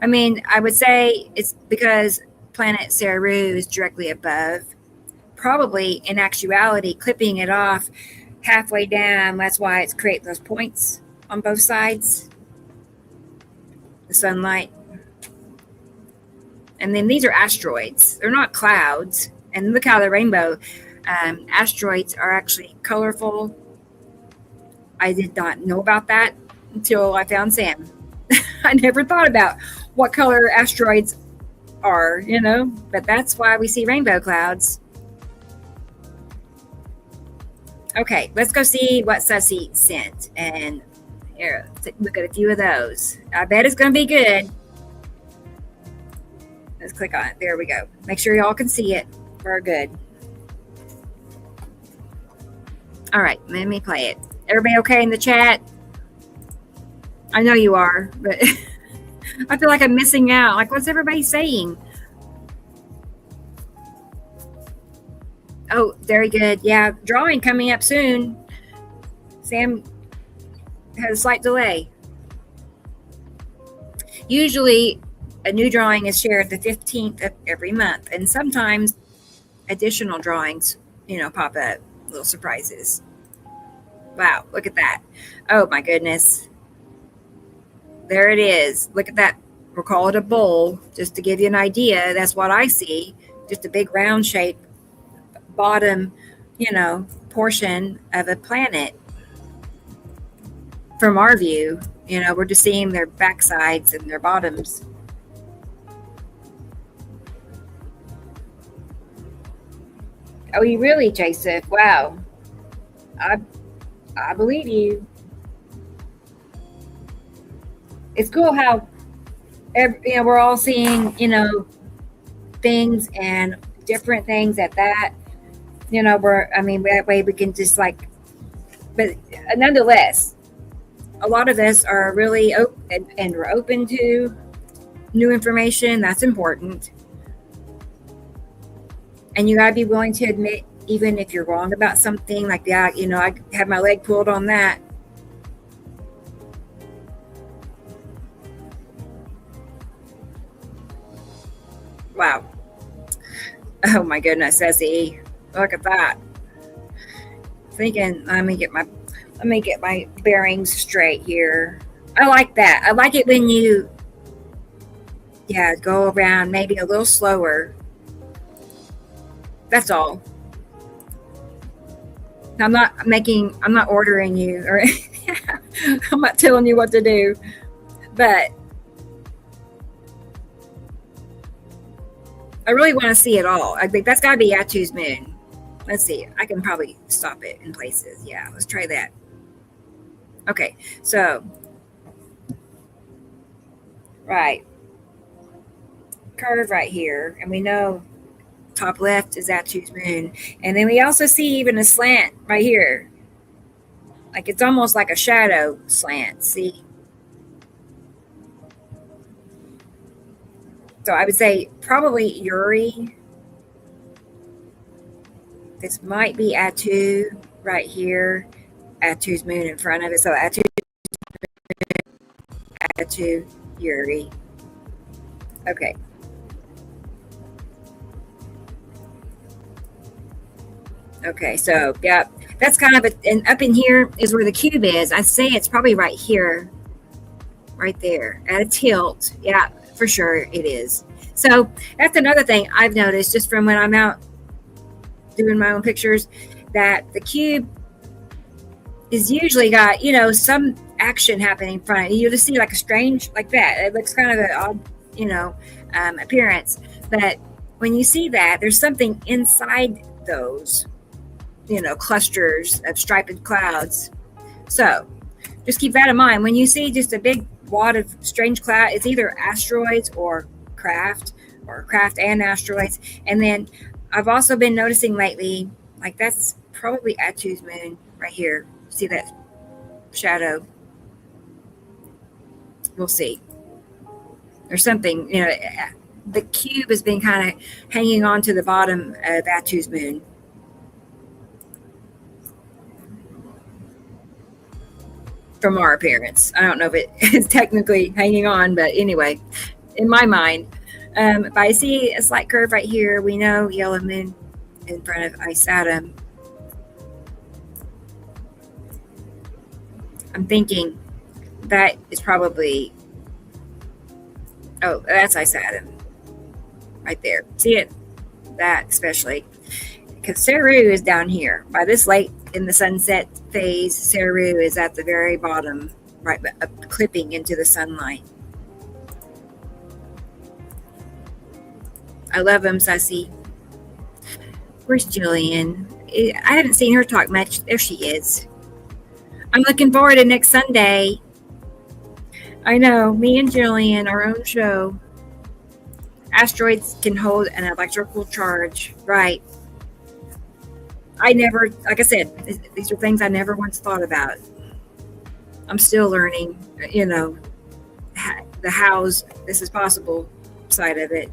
I mean, I would say it's because planet Saru is directly above, probably in actuality clipping it off halfway down. That's why it's creating those points on both sides, the sunlight. And then these are asteroids. They're not clouds. And look how the rainbow, asteroids are actually colorful. I did not know about that until I found Sam. I never thought about what color asteroids are, you know, but that's why we see rainbow clouds. Okay, let's go see what Sussy sent. And here, look at a few of those. I bet it's going to be good. Let's click on it. There we go. Make sure y'all can see it. We're good. All right, let me play it. Everybody okay in the chat? I know you are, but I feel like I'm missing out. Like, what's everybody saying? Oh, very good. Yeah, drawing coming up soon. Sam has a slight delay. Usually, a new drawing is shared the 15th of every month, and sometimes additional drawings, pop up, little surprises. Wow, look at that. Oh my goodness. There it is. Look at that. We'll call it a bowl, just to give you an idea. That's what I see. Just a big round shape bottom, portion of a planet. From our view, we're just seeing their backsides and their bottoms. Oh, you really, Joseph? Wow. I believe you. It's cool how we're all seeing, things and different things at that. That way we can just but nonetheless, a lot of us are really open and we're open to new information. That's important. And you gotta be willing to admit, even if you're wrong about something like that, I have my leg pulled on that. Wow. Oh my goodness, Essie. Look at that. Thinking, let me get my bearings straight here. I like that. I like it when you go around maybe a little slower. That's all. I'm not ordering you, or I'm not telling you what to do, but I really want to see it all. I think that's got to be Atu's moon. Let's see. I can probably stop it in places. Yeah, let's try that. Okay, so, right. Curve right here, and we know top left is Atu's moon. And then we also see even a slant right here. Like it's almost like a shadow slant, see? So I would say probably Uri. This might be Atu right here. Atu's moon in front of it. So Atu, Uri. Okay. Okay, so yeah, that's kind of and up in here is where the cube is. I say it's probably right here, right there at a tilt. Yeah, for sure it is. So that's another thing I've noticed just from when I'm out doing my own pictures, that the cube is usually got, some action happening in front of it. You just see like a strange, like that. It looks kind of an odd, appearance. But when you see that, there's something inside those, clusters of striped clouds. So just keep that in mind. When you see just a big wad of strange cloud, it's either asteroids or craft and asteroids. And then I've also been noticing lately, like that's probably Atu's moon right here. See that shadow? We'll see. There's something, the cube has been kind of hanging on to the bottom of Atu's moon. From our appearance. I don't know if it is technically hanging on, but anyway, in my mind, if I see a slight curve right here, we know yellow moon in front of Ice Atom. I'm thinking that is probably, that's Ice Atom right there. See it? That especially. Because Saru is down here. By this late in the sunset phase, Saru is at the very bottom, right, clipping into the sunlight. I love him, Sussy. Where's Jillian? I haven't seen her talk much. There she is. I'm looking forward to next Sunday. I know, me and Jillian, our own show. Asteroids can hold an electrical charge, right? I never, like I said, these are things I never once thought about. I'm still learning, the hows this is possible side of it.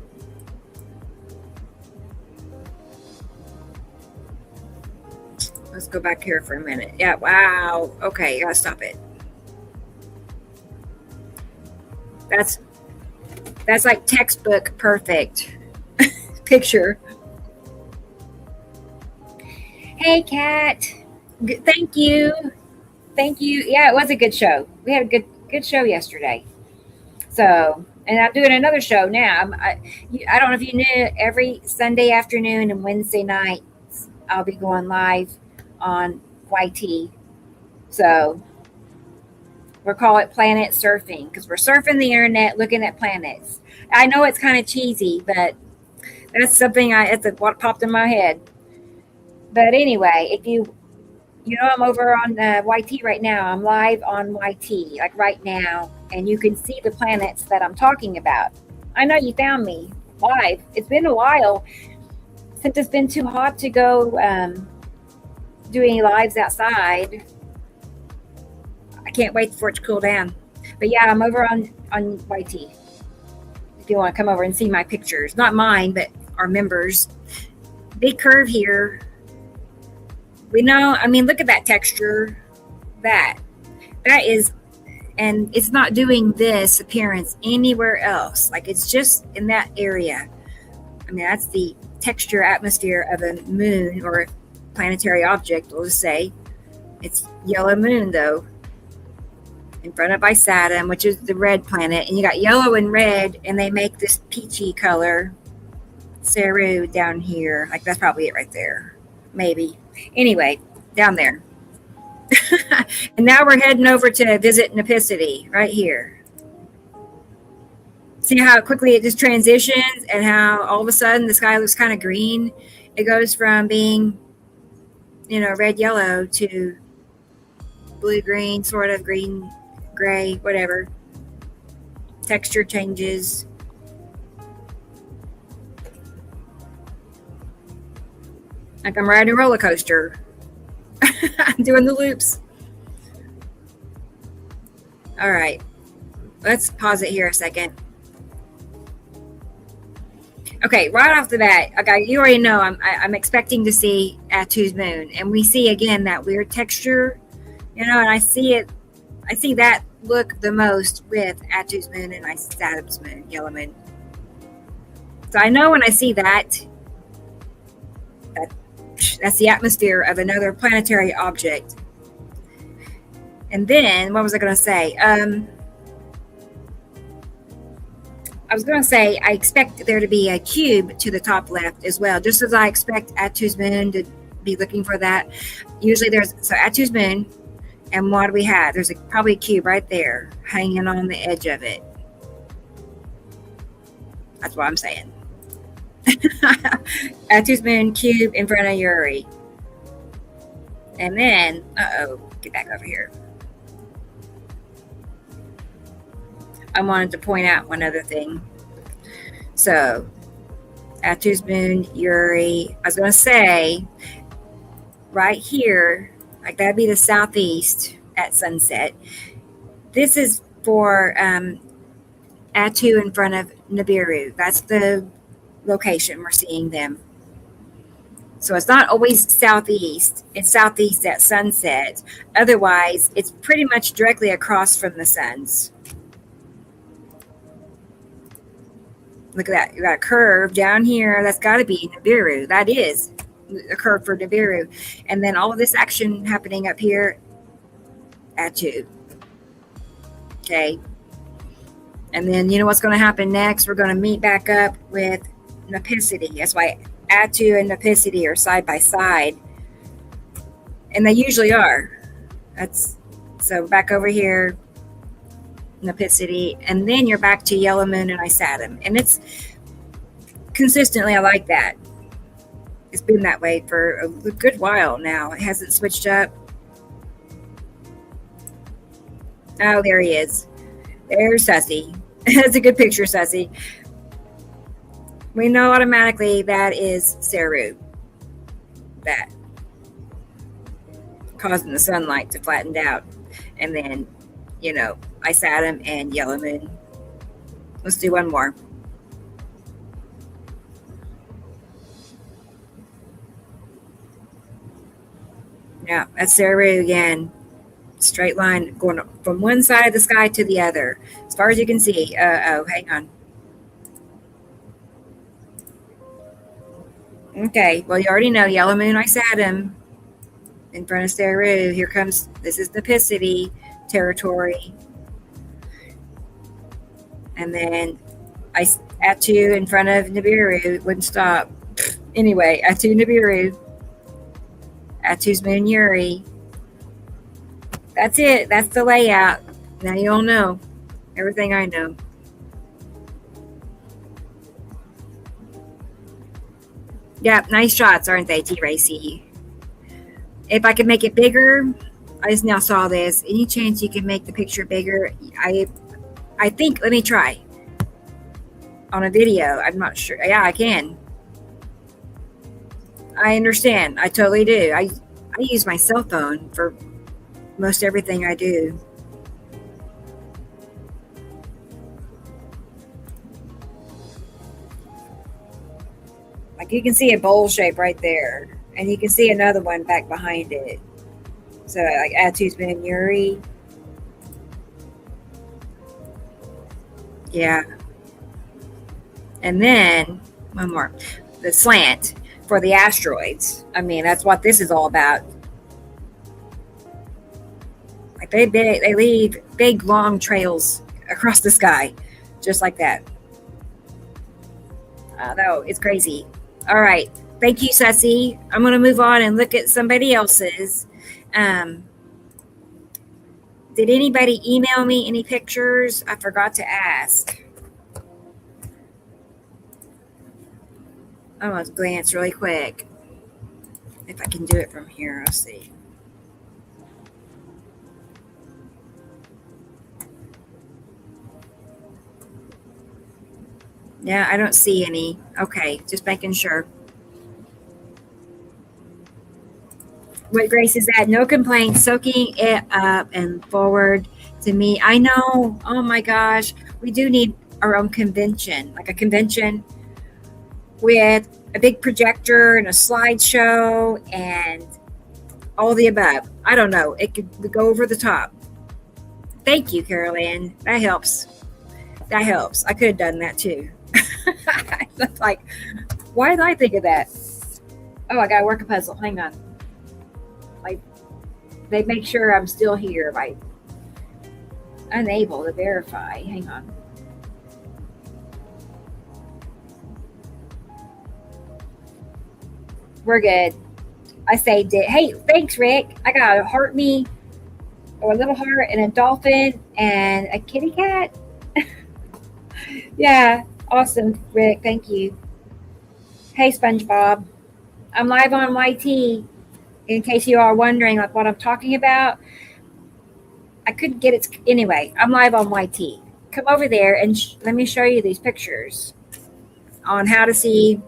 Let's go back here for a minute. Yeah, wow. Okay, gotta stop it. That's like textbook perfect picture. Hey, Kat. Thank you. Thank you. Yeah, it was a good show. We had a good show yesterday. So, and I'm doing another show now. I don't know if you knew, every Sunday afternoon and Wednesday nights I'll be going live on YT. So we'll call it planet surfing because we're surfing the internet looking at planets. I know it's kind of cheesy, but that's something it's what popped in my head. But anyway, if I'm over on YT right now. I'm live on YT, like right now, and you can see the planets that I'm talking about. I know you found me live. It's been a while since it's been too hot to go do any lives outside. I can't wait for it to cool down. But yeah, I'm over on YT. If you want to come over and see my pictures, not mine, but our members. Big curve here. Look at that texture. That is, and it's not doing this appearance anywhere else. Like it's just in that area. That's the texture atmosphere of a moon or a planetary object, we'll just say. It's yellow moon though. In front of Saturn, which is the red planet, and you got yellow and red, and they make this peachy color. Saru down here. Like that's probably it right there. Maybe. Anyway, down there. And now we're heading over to visit Nepicity right here. See how quickly it just transitions and how all of a sudden the sky looks kind of green. It goes from being, red, yellow to blue, green, sort of green, gray, whatever. Texture changes. Like I'm riding a roller coaster. I'm doing the loops. All right. Let's pause it here a second. Okay, right off the bat, okay, you already know I'm expecting to see Atu's moon, and we see again that weird texture, and I see that look the most with Atu's moon and Saturn's moon, yellow moon. So I know when I see that's the atmosphere of another planetary object. And then, what was I going to say? I was going to say I expect there to be a cube to the top left as well, just as I expect Atu's moon to be looking for that. Usually Atu's moon, and what do we have? There's probably a cube right there hanging on the edge of it. That's what I'm saying. Atu's moon, cube in front of Uri. And then, get back over here. I wanted to point out one other thing. So, Atu's moon, Uri. I was going to say, right here, like that'd be the southeast at sunset. This is for Atu in front of Nibiru. That's the location we're seeing them. So it's not always southeast. It's southeast at sunset. Otherwise, it's pretty much directly across from the suns. Look at that. You got a curve down here. That's got to be Nibiru. That is a curve for Nibiru. And then all of this action happening up here, Atu. Okay. And then you know what's going to happen next? We're going to meet back up with Nepicity. That's why Atu and Nepicity are side by side. And they usually are. So back over here, Nepicity, and then you're back to Yellow Moon and Isatum. And it's consistently, I like that. It's been that way for a good while now. It hasn't switched up. Oh, there he is. There's Sussy. That's a good picture, Sussy. We know automatically that is Saru. That causing the sunlight to flatten out. And then, Ice Atom and Yellow Moon. Let's do one more. Yeah, that's Saru again. Straight line going from one side of the sky to the other, as far as you can see. Hang on. Okay, well, you already know Yellow Moon, Ice Atom in front of Saru. Here comes, this is the Piscity territory. And then Atu in front of Nibiru wouldn't stop. Anyway, Atu Nibiru. Atu's Moon Yuri. That's it. That's the layout. Now you all know everything I know. Yeah, nice shots, aren't they, T-Racy? If I could make it bigger, I just now saw this. Any chance you can make the picture bigger? I think, let me try. On a video, I'm not sure. Yeah, I can. I understand. I totally do. I use my cell phone for most everything I do. Like you can see a bowl shape right there, and you can see another one back behind it. So like Atu's Moon Yuri. Yeah. And then one more. The slant for the asteroids. I mean, that's what this is all about. Like they leave big long trails across the sky, just like that. No, it's crazy. All right, thank you, Sussy. I'm gonna move on and look at somebody else's. Did anybody email me any pictures? I forgot to ask. I'm gonna glance really quick. If I can do it from here, I'll see. Yeah, I don't see any. Okay, just making sure. What Grace is that? No complaints, soaking it up and forward to me. I know. Oh my gosh. We do need our own convention, like a convention with a big projector and a slideshow and all the above. I don't know. It could go over the top. Thank you, Carol Ann. That helps. That helps. I could have done that too. That's like, why did I think of that? Oh, I gotta work a puzzle. Hang on. Like, they make sure I'm still here by unable to verify. Hang on. We're good. I saved it. Hey, thanks, Rick. I got a heart me, or a little heart, and a dolphin, and a kitty cat. Yeah, awesome, Rick. Thank you. Hey, SpongeBob. I'm live on YT. In case you are wondering, like what I'm talking about, I couldn't get it. Anyway, I'm live on YT. Come over there and let me show you these pictures on how to see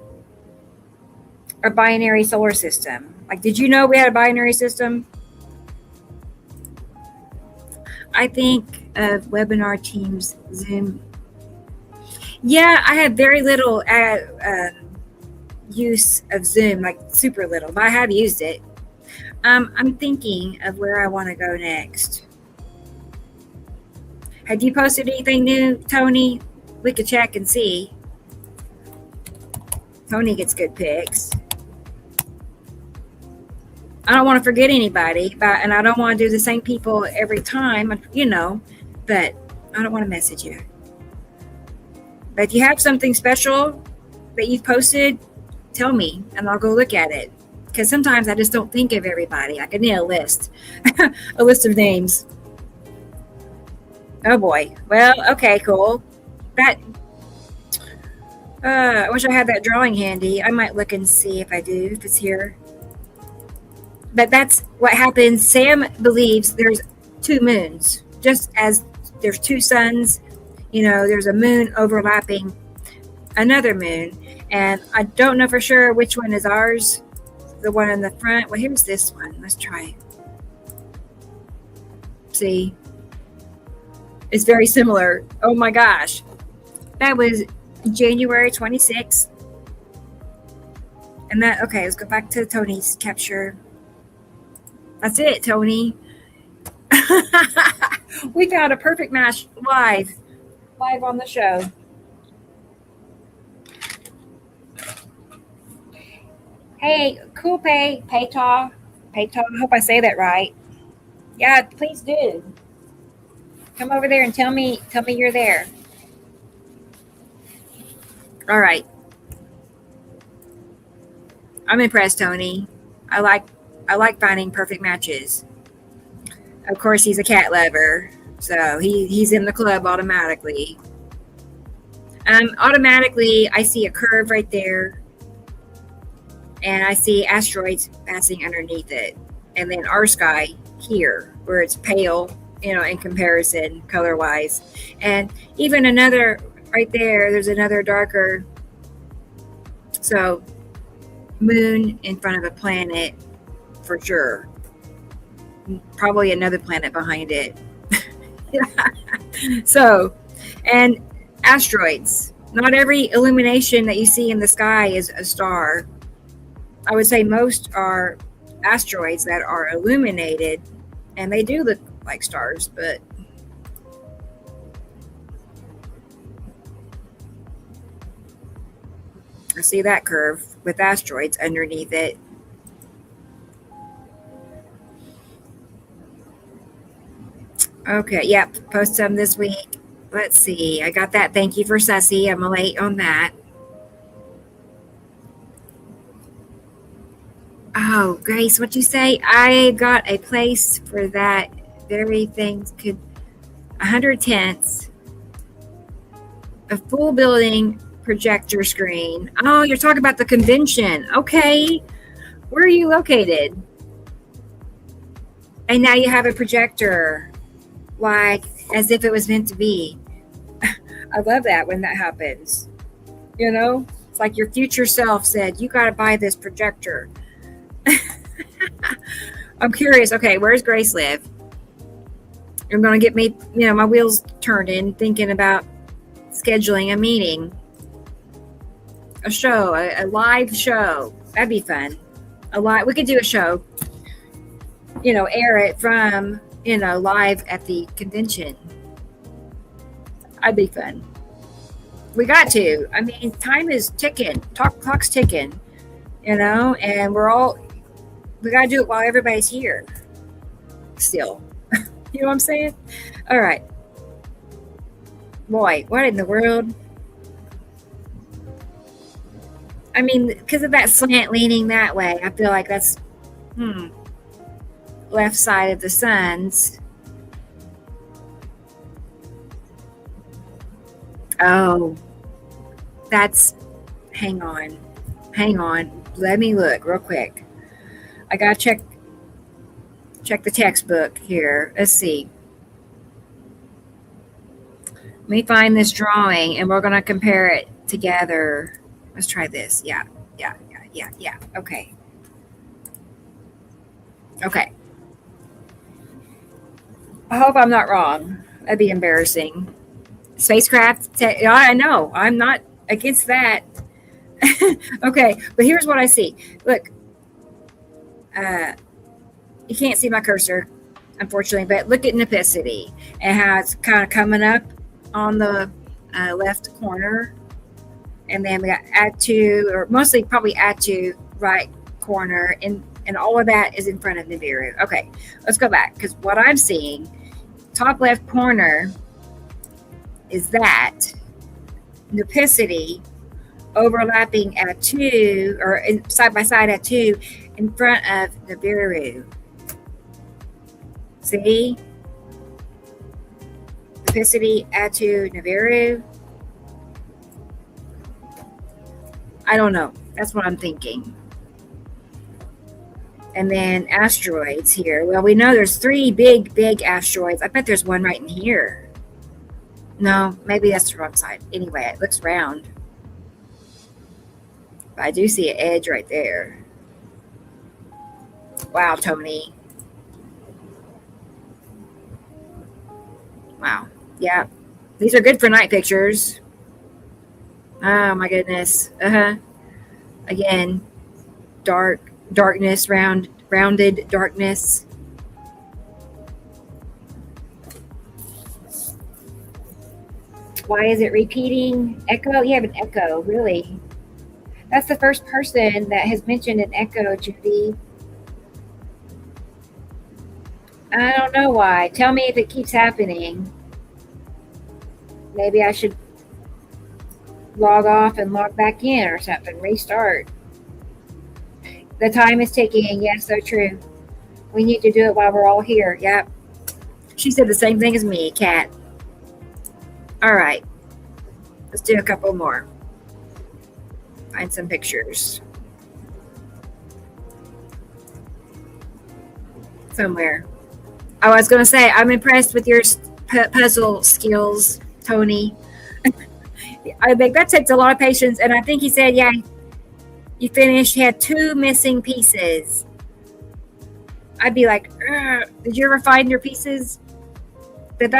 a binary solar system. Like, did you know we had a binary system? I think of webinar Teams, Zoom. Yeah, I have very little use of Zoom, like super little, but I have used it. I'm thinking of where I want to go next. Have you posted anything new, Tony? We could check and see. Tony gets good pics. I don't want to forget anybody, and I don't want to do the same people every time, but I don't want to message you. But if you have something special that you've posted, tell me, and I'll go look at it. Because sometimes I just don't think of everybody. I could need a list, a list of names. Oh boy. Well, okay, cool. I wish I had that drawing handy. I might look and see if I do, if it's here. But that's what happens. Sam believes there's two moons, just as there's two suns. There's a moon overlapping another moon. And I don't know for sure which one is ours. The one in the front. Well, here's this one. Let's try. See? It's very similar. Oh my gosh. That was January 26th. And that, okay, let's go back to Tony's capture. That's it, Tony. We found a perfect match live on the show. Hey, cool Paytaw. I hope I say that right. Yeah, please do. Come over there and tell me you're there. All right. I'm impressed, Tony. I like finding perfect matches. Of course, he's a cat lover, so he's in the club automatically. Automatically, I see a curve right there, and I see asteroids passing underneath it, and then our sky here, where it's pale, in comparison color-wise, and even another right there. There's another darker. So, moon in front of a planet for sure. Probably another planet behind it. So, and asteroids. Not every illumination that you see in the sky is a star. I would say most are asteroids that are illuminated, and they do look like stars, but I see that curve with asteroids underneath it. Okay, yep, post some this week. Let's see. I got that. Thank you for Sussy. I'm late on that. Oh, Grace, what'd you say? I got a place for that very thing. 100 tents, a full building projector screen. Oh, you're talking about the convention. Okay. Where are you located? And now you have a projector, like as if it was meant to be. I love that when that happens. It's like your future self said, you got to buy this projector. I'm curious. Okay, where's Grace live? You're going to get me, my wheels turning, thinking about scheduling a meeting, a show, a live show. That'd be fun. We could do a show, air it from, live at the convention. That'd be fun. We got to. I mean, time is ticking. Clock's ticking, and we got to do it while everybody's here still. You know what I'm saying? All right. Boy, what in the world? I mean, because of that slant leaning that way, I feel like that's left side of the sun's. Oh, that's, hang on. Let me look real quick. I gotta check the textbook here. Let's see. Let me find this drawing and we're gonna compare it together. Let's try this. Yeah. Okay. I hope I'm not wrong. That'd be embarrassing. Spacecraft. I know. I'm not against that. Okay, but here's what I see. Look. You can't see my cursor, unfortunately, but look at Nipicity and how it's kind of coming up on the left corner. And then we got add to, or mostly probably add to right corner. And all of that is in front of Nibiru. Okay, let's go back. Because what I'm seeing, top left corner is that Nipicity overlapping at 2, or side by side at 2, in front of Nibiru. See? Nipicity at 2, Nibiru. I don't know. That's what I'm thinking. And then asteroids here. Well, we know there's 3 big asteroids. I bet there's one right in here. No, maybe that's the wrong side. Anyway, it looks round. I do see an edge right there. Wow, Tony. Wow. Yeah. These are good for night pictures. Oh my goodness. Uh-huh. Again, darkness, rounded darkness. Why is it repeating? Echo? You have an echo, really. That's the first person that has mentioned an echo, Judy. I don't know why. Tell me if it keeps happening. Maybe I should log off and log back in or something. Restart. The time is ticking. Yes, so true. We need to do it while we're all here. Yep. She said the same thing as me, Kat. All right. Let's do a couple more. Find some pictures. Somewhere. Oh, I was going to say, I'm impressed with your puzzle skills, Tony. I think that takes a lot of patience. And I think he said, yeah, you finished, you had 2 missing pieces. I'd be like, did you ever find your pieces? But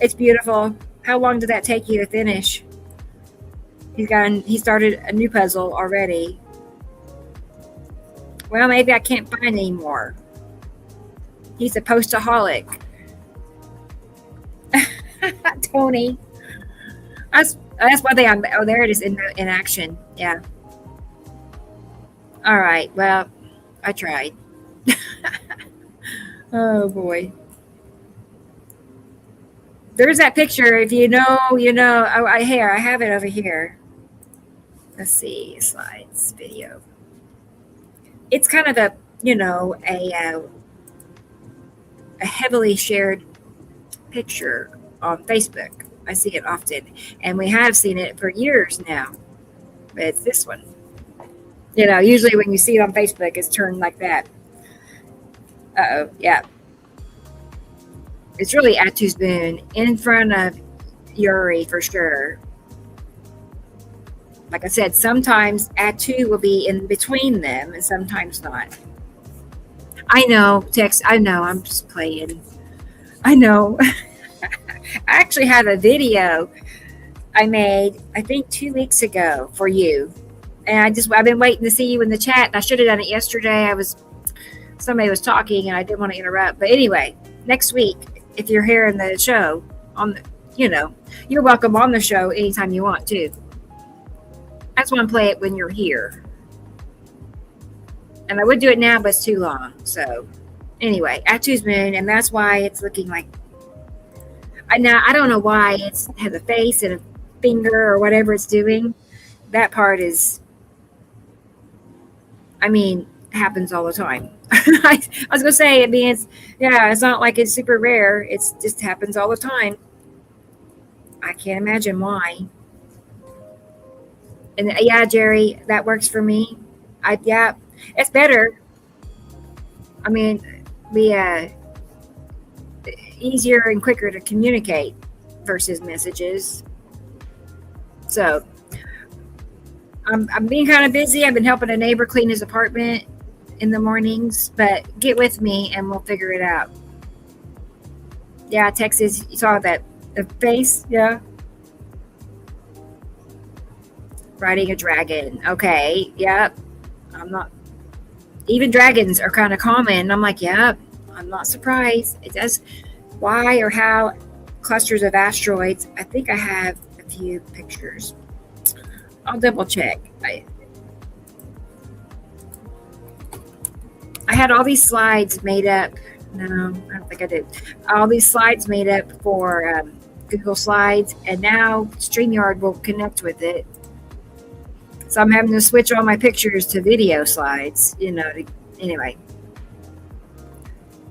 it's beautiful. How long did that take you to finish? He started a new puzzle already. Well, maybe I can't find any more. He's a postaholic. Tony. That's one thing. There it is in action. Yeah. All right. Well, I tried. Oh boy. There's that picture. If you know, you know. Oh, I have it over here. Let's see. Slides, video. It's kind of a heavily shared picture on Facebook. I see it often, and we have seen it for years now. But it's this one. Usually when you see it on Facebook, it's turned like that. Uh-oh, yeah. It's really Atu's Boon in front of Yuri for sure. Like I said, sometimes Atu will be in between them and sometimes not. I know, Tex. I know. I'm just playing. I know. I actually have a video I made, I think 2 weeks ago for you. And I've been waiting to see you in the chat. I should have done it yesterday. Somebody was talking and I didn't want to interrupt. But anyway, next week, if you're here in the show, you're welcome on the show anytime you want to. I just want to play it when you're here. And I would do it now, but it's too long. So anyway, Atu's Moon, and that's why it's looking like. Now I don't know why it has a face and a finger or whatever it's doing. That part is. Happens all the time. I was gonna say, it's not like it's super rare. It just happens all the time. I can't imagine why. And yeah, Jerry, that works for me. It's better. Easier and quicker to communicate versus messages. So I'm being kind of busy. I've been helping a neighbor clean his apartment in the mornings, but get with me and we'll figure it out. Yeah, Texas, you saw that the face, yeah. Riding a dragon. Okay, yep. Even dragons are kind of common. I'm like, yep, I'm not surprised. It does. Why or how clusters of asteroids? I think I have a few pictures. I'll double check. I had all these slides made up. No, I don't think I did. All these slides made up for Google Slides, and now StreamYard will connect with it. So I'm having to switch all my pictures to video slides, anyway.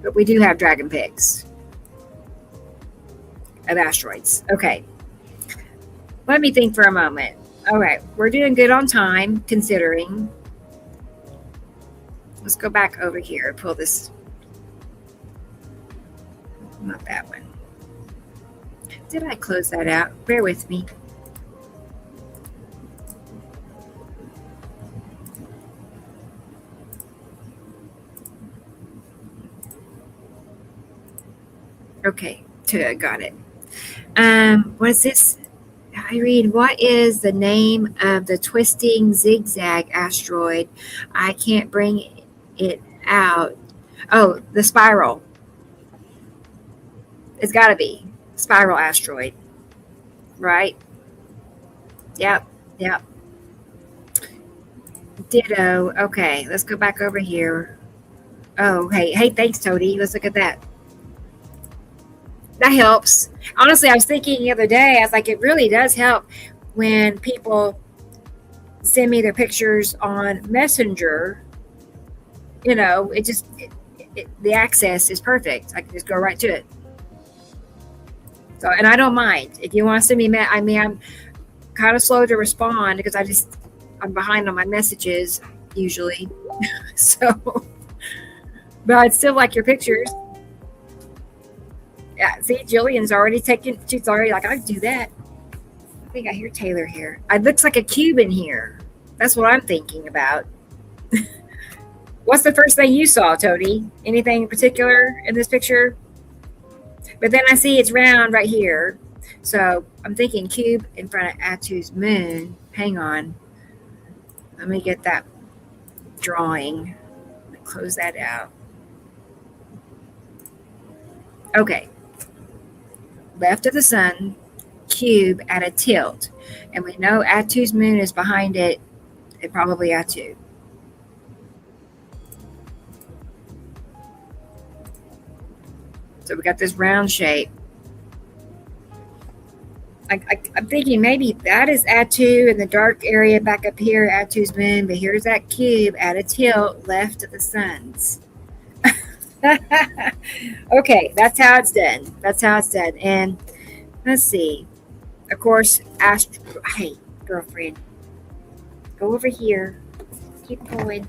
But we do have dragon pics of asteroids. Okay. Let me think for a moment. All right. We're doing good on time, considering. Let's go back over here and pull this. Not that one. Did I close that out? Bear with me. Okay, got it. What's this? I read, what is the name of the twisting zigzag asteroid? I can't bring it out. Oh, the spiral. It's got to be spiral asteroid, right? Yep, yep. Ditto. Okay, let's go back over here. Oh, hey, thanks, Toady. Let's look at that. That helps. Honestly, I was thinking the other day, I was like, it really does help when people send me their pictures on Messenger. It just, the access is perfect. I can just go right to it. So, and I don't mind if you want to send me. I mean, I'm kind of slow to respond because I'm behind on my messages usually. So, but I'd still like your pictures. Yeah, see, Jillian's already taken. She's already like, I do that. I think I hear Taylor here. It looks like a cube in here. That's what I'm thinking about. What's the first thing you saw, Toady? Anything in particular in this picture? But then I see it's round right here. So I'm thinking cube in front of Atu's moon. Hang on. Let me get that drawing. Close that out. Okay. Left of the sun, cube at a tilt. And we know Atu's moon is behind it. It probably Atu. So we got this round shape. I'm thinking maybe that is Atu in the dark area back up here, Atu's moon, but here's that cube at a tilt left of the sun's. Okay, that's how it's done. That's how it's done. And let's see. Of course, hey, girlfriend, go over here. Keep going.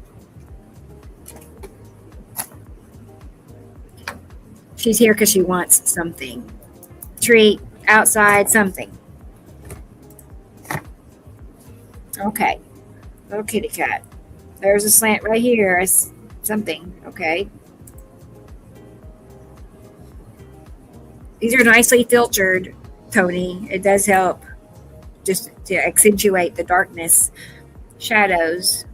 She's here because she wants something. Treat, outside, something. Okay. Little kitty cat. There's a slant right here. It's something. Okay. These are nicely filtered, Tony. It does help just to accentuate the darkness, shadows,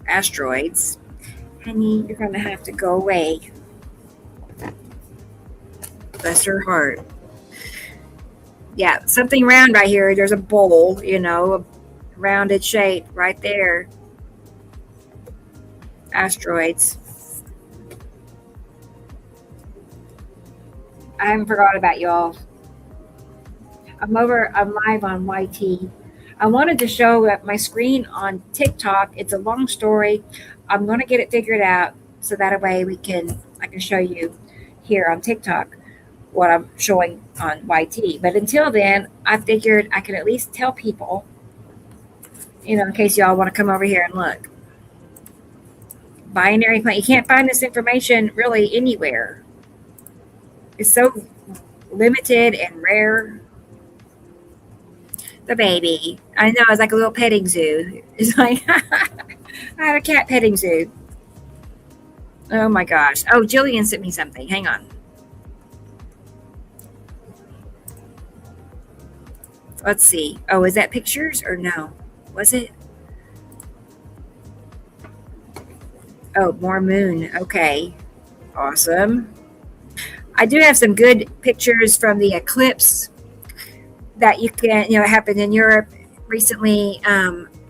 asteroids. Honey, you're going to have to go away. Bless her heart. Yeah, something round right here. There's a bowl, a rounded shape right there. Asteroids. I haven't forgot about y'all. I'm live on YT. I wanted to show my screen on TikTok. It's a long story. I'm going to get it figured out so that way I can show you here on TikTok what I'm showing on YT. But until then, I figured I could at least tell people, in case y'all want to come over here and look. Binary plan. You can't find this information really anywhere. It's so limited and rare. The baby. I know, it's like a little petting zoo. It's like, I had a cat petting zoo. Oh my gosh. Oh, Jillian sent me something. Hang on. Let's see. Oh, is that pictures or no? Was it? Oh, more moon. Okay. Awesome. I do have some good pictures from the eclipse that you can, happened in Europe recently.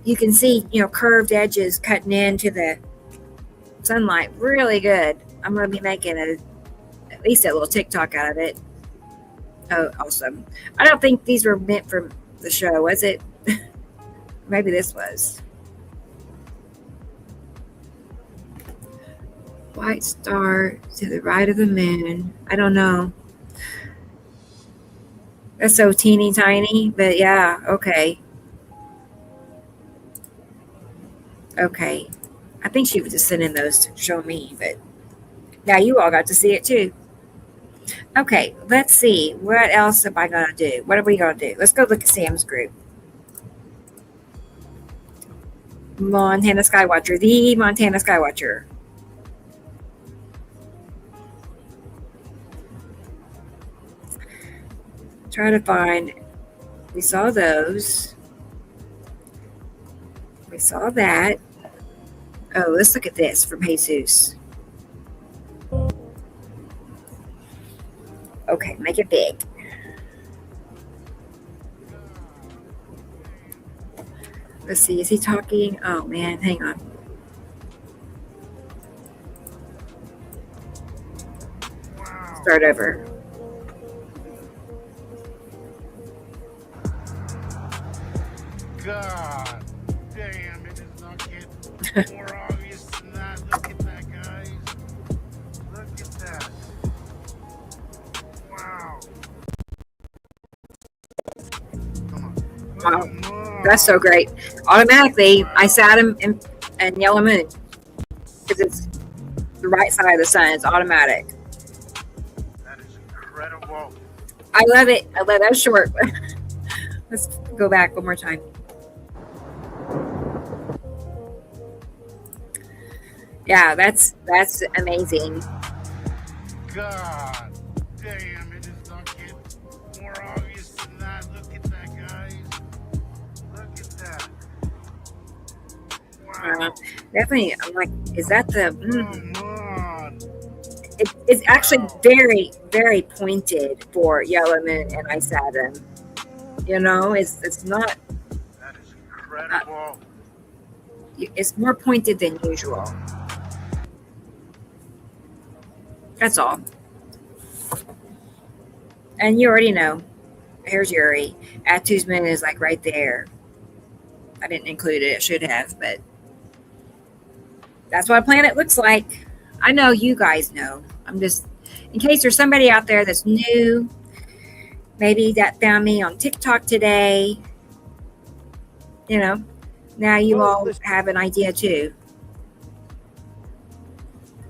You can see, curved edges cutting into the sunlight. Really good. I'm going to be making at least a little TikTok out of it. Oh, awesome. I don't think these were meant for the show, was it? Maybe this was. White star to the right of the moon. I don't know. That's so teeny tiny, but yeah, okay. Okay. I think she was just sending those to show me, but now you all got to see it too. Okay, let's see. What else am I going to do? What are we going to do? Let's go look at Sam's group. Montana Skywatcher. The Montana Skywatcher. Try to find. We saw those. We saw that. Oh, let's look at this from Jesus. Okay, make it big. Let's see, is he talking? Oh man, hang on. Start over. God damn, it does not get more obvious than that. Look at that, guys. Look at that. Wow. Come on. Wow, that's so great. Automatically, I sat him in yellow moon because it's the right side of the sun. It's automatic. That is incredible. I love it. I love that short. Let's go back one more time. Yeah, that's amazing. God damn, it does not get more obvious than that. Look at that, guys. Look at that. Wow. Definitely, I'm like, is that the? Come on. It's actually very, very pointed for yellow moon and Ice Atom. You know, it's not. That is incredible. It's more pointed than usual. That's all. And you already know. Here's Yuri. Atu's moon is like right there. I didn't include it. I should have, but that's what a planet looks like. I know you guys know. I'm just, in case there's somebody out there that's new, maybe that found me on TikTok today. You know, now you all have an idea too.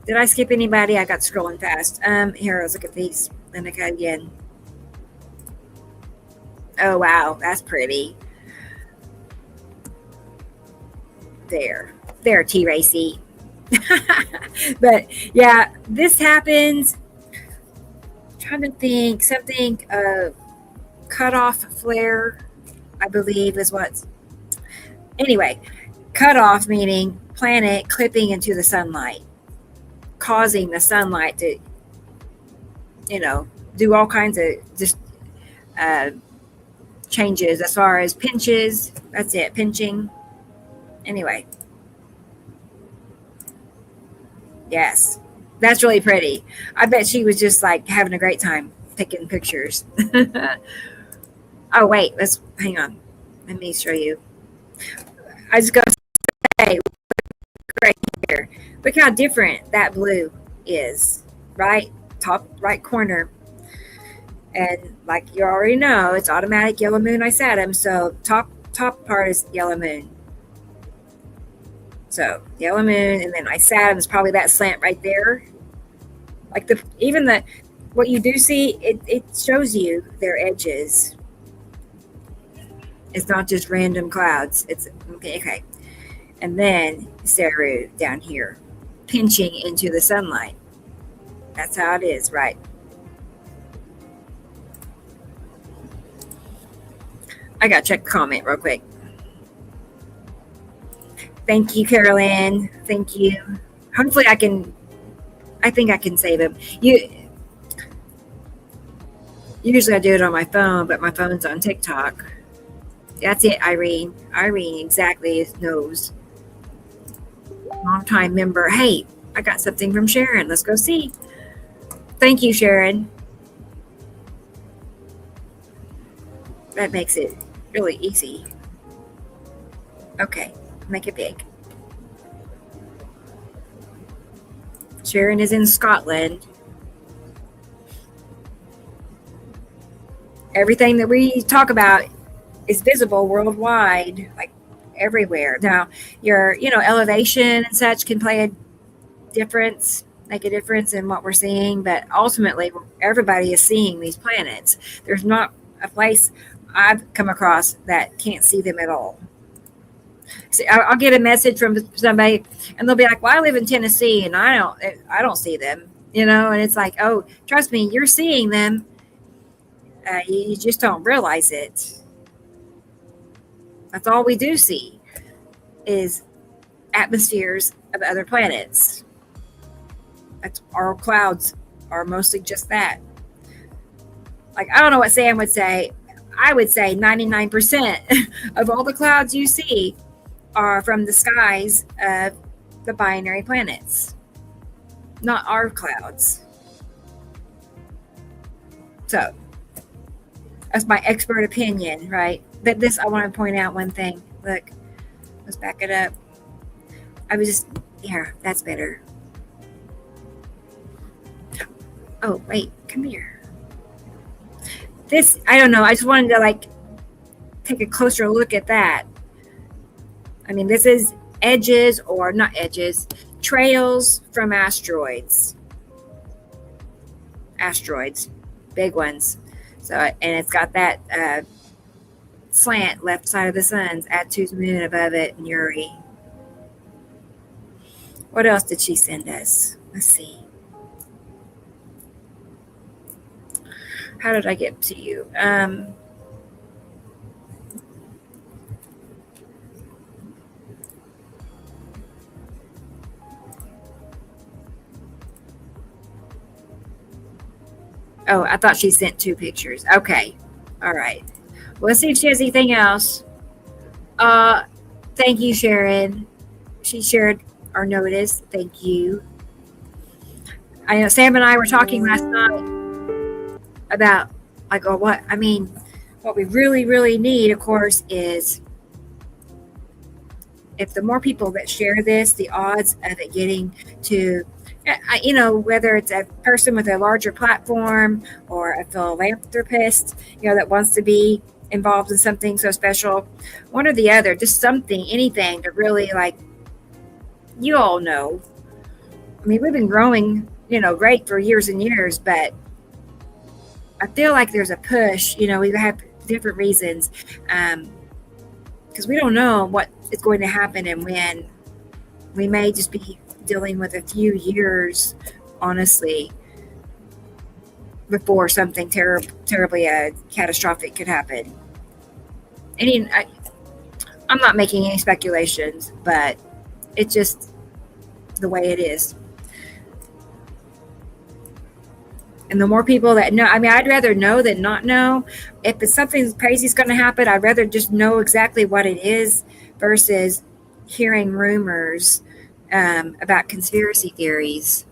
Did I skip anybody? I got scrolling fast. Here, let's look at these. Then I got again. Oh wow, that's pretty. There, T-Racy. But yeah, this happens. I'm trying to think something. Cutoff flare, I believe, is what's. Anyway, cutoff meaning planet clipping into the sunlight, causing the sunlight to, do all kinds of just changes as far as pinches. That's it, pinching. Anyway. Yes, that's really pretty. I bet she was just like having a great time taking pictures. Oh, wait, hang on. Let me show you. I just got to say, look right here. Look how different that blue is, right? Top right corner. And like you already know, it's automatic yellow moon Ice Atom. So top part is yellow moon. So yellow moon, and then Ice Atom is probably that slant right there. Like what you do see, it shows you their edges. It's not just random clouds. It's okay. And then Saru down here, pinching into the sunlight. That's how it is, right? I gotta check the comment real quick. Thank you, Carolyn. Thank you. Hopefully I think I can save them. Usually I do it on my phone, but my phone's on TikTok. That's it, Irene. Irene exactly knows. Long-time member. Hey, I got something from Sharon. Let's go see. Thank you, Sharon. That makes it really easy. Okay. Make it big. Sharon is in Scotland. Everything that we talk about is visible worldwide, like everywhere. Now, your elevation and such can play a difference, make a difference in what we're seeing, but ultimately everybody is seeing these planets. There's not a place I've come across that can't see them at all. See, I'll get a message from somebody and they'll be like, well, I live in Tennessee and I don't see them, and it's like, oh, trust me, you're seeing them. You just don't realize it. That's all we do see is atmospheres of other planets. That's our clouds are mostly just that. Like, I don't know what Sam would say. I would say 99% of all the clouds you see are from the skies of the binary planets, not our clouds. So that's my expert opinion, right? But this, I want to point out one thing. Look, let's back it up. Yeah, that's better. Oh, wait, come here. This, I don't know. I just wanted to take a closer look at that. I mean, this is edges, or not edges, trails from asteroids. Asteroids, big ones. So, and it's got that slant left side of the sun's Attu's moon above it, and Uri. What else did she send us? Let's see. How did I get to you? Oh, I thought she sent 2 pictures. Okay. All right. Well, let's see if she has anything else. Thank you, Sharon. She shared our notice. Thank you. I know Sam and I were talking last night about what we really, really need, of course, is if the more people that share this, the odds of it getting to, whether it's a person with a larger platform or a philanthropist, that wants to be involved in something so special, one or the other, just something, anything to really you all know. I mean, we've been growing, great for years and years, but I feel like there's a push, we have different reasons, because we don't know what is going to happen and when. We may just be dealing with a few years, honestly, before something terribly catastrophic could happen. I'm not making any speculations, but it's just the way it is. And the more people that know, I'd rather know than not know. If it's something crazy is going to happen, I'd rather just know exactly what it is versus hearing rumors about conspiracy theories.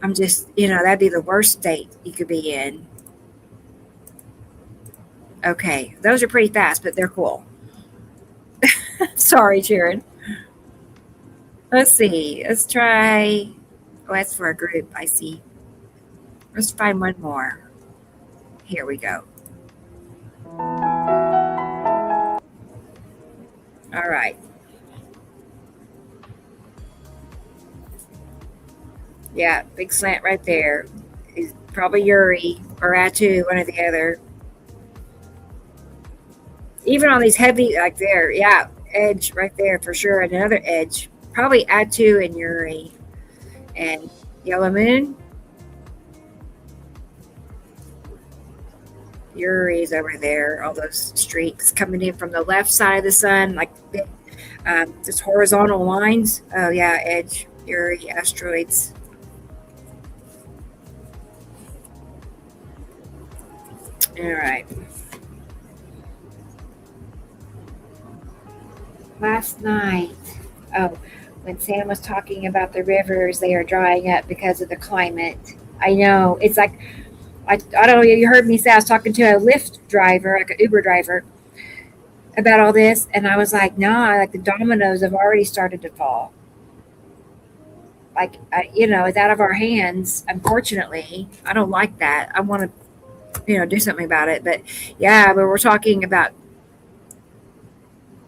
I'm just, that'd be the worst state you could be in. Okay, those are pretty fast, but they're cool. Sorry, Sharon. Let's see. Let's try. Oh, that's for a group. I see. Let's find one more. Here we go. All right. Yeah, big slant right there. Is probably Uri or Attu, one or the other. Even on these heavy, there, yeah, edge right there for sure. And another edge. Probably Attu and Uri. And Yellow Moon. Uri's over there. All those streaks coming in from the left side of the sun, just horizontal lines. Oh, yeah, edge, Uri, asteroids. All right. Last night, when Sam was talking about the rivers, they are drying up because of the climate. I know. It's I don't know if you heard me say I was talking to a Lyft driver, like an Uber driver, about all this, and I was like, no, the dominoes have already started to fall. It's out of our hands, unfortunately. I don't like that. I want to, do something about it. But yeah, but we're talking about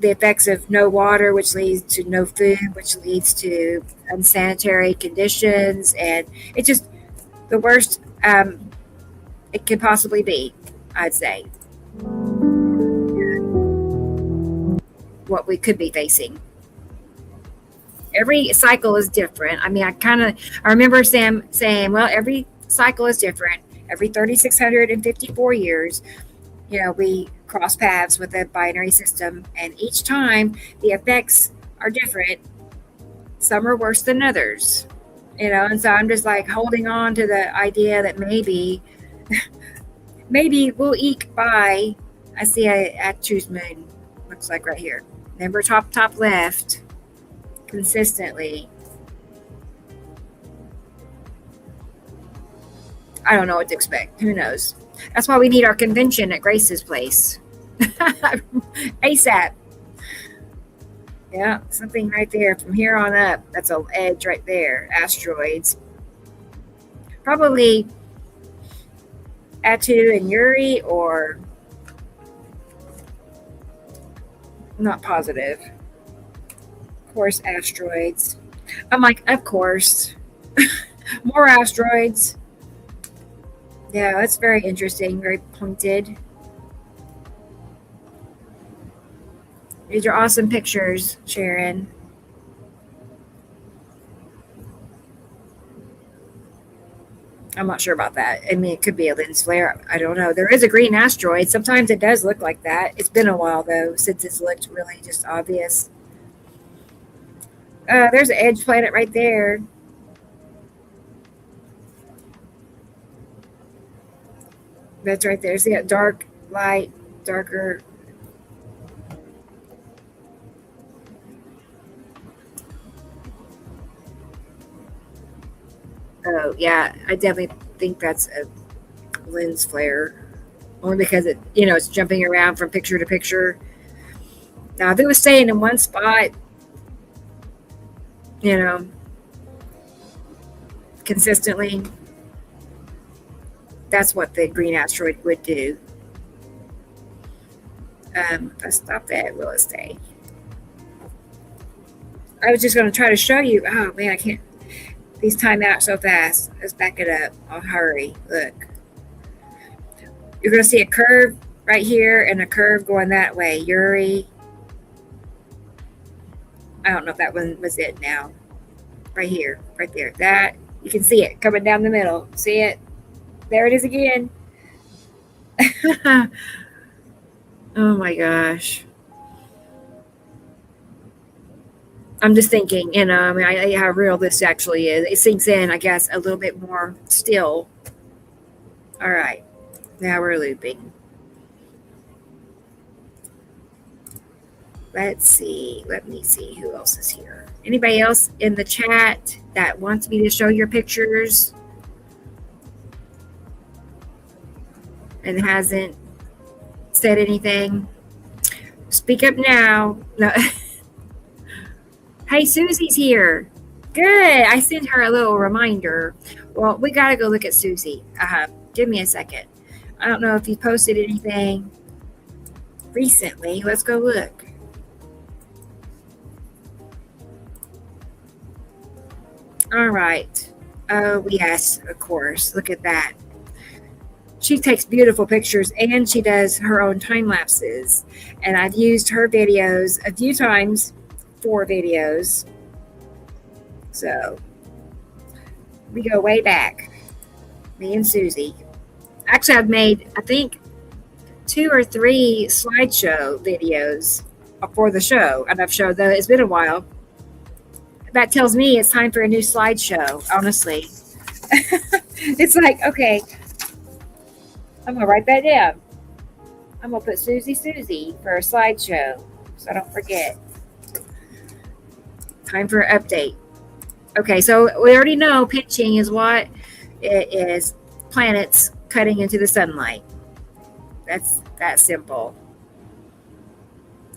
the effects of no water, which leads to no food, which leads to unsanitary conditions, and it's just the worst it could possibly be, I'd say, what we could be facing. Every cycle is different. I remember Sam saying, well, every cycle is different. every 3,654 years, we cross paths with a binary system, and each time the effects are different. Some are worse than others, and so I'm just like holding on to the idea that maybe we'll eke by. I see a choose moon, looks like right here. Remember, top left, consistently. I don't know what to expect. Who knows? That's why we need our convention at Grace's place. ASAP. Yeah, something right there. From here on up, that's an edge right there. Asteroids. Probably Atu and Yuri, or not positive. Of course, asteroids. I'm like, of course. More asteroids. Yeah, that's very interesting, very pointed. These are awesome pictures, Sharon. I'm not sure about that. I mean, it could be a lens flare. I don't know. There is a green asteroid. Sometimes it does look like that. It's been a while, though, since it's looked really just obvious. There's an edge planet right there. That's right there. See that dark, light, darker. Oh, yeah. I definitely think that's a lens flare. Only because it's jumping around from picture to picture. Now, if it was staying in one spot, consistently, that's what the green asteroid would do. If I stop that, will it stay? I was just going to try to show you. Oh, man, I can't. These time out so fast. Let's back it up. I'll hurry. Look. You're going to see a curve right here and a curve going that way. Yuri. I don't know if that one was it now. Right here. Right there. That. You can see it coming down the middle. See it? There it is again. Oh my gosh. I'm just thinking, I mean, how real this actually is. It sinks in, I guess, a little bit more still. All right. Now we're looping. Let's see. Let me see who else is here. Anybody else in the chat that wants me to show your pictures and hasn't said anything? Speak up now. No. Hey, Susie's here. Good. I sent her a little reminder. Well, we got to go look at Susie. Give me a second. I don't know if you posted anything recently. Let's go look. All right. Oh, yes, of course. Look at that. She takes beautiful pictures and she does her own time lapses. And I've used her videos a few times for videos. So we go way back. Me and Susie. Actually, I've made, I think, 2 or 3 slideshow videos for the show. And I've showed that it's been a while. That tells me it's time for a new slideshow, honestly. It's like, okay, I'm going to write that down. I'm going to put Susie for a slideshow so I don't forget. Time for an update. Okay, so we already know pitching is what it is. Planets cutting into the sunlight. That's that simple.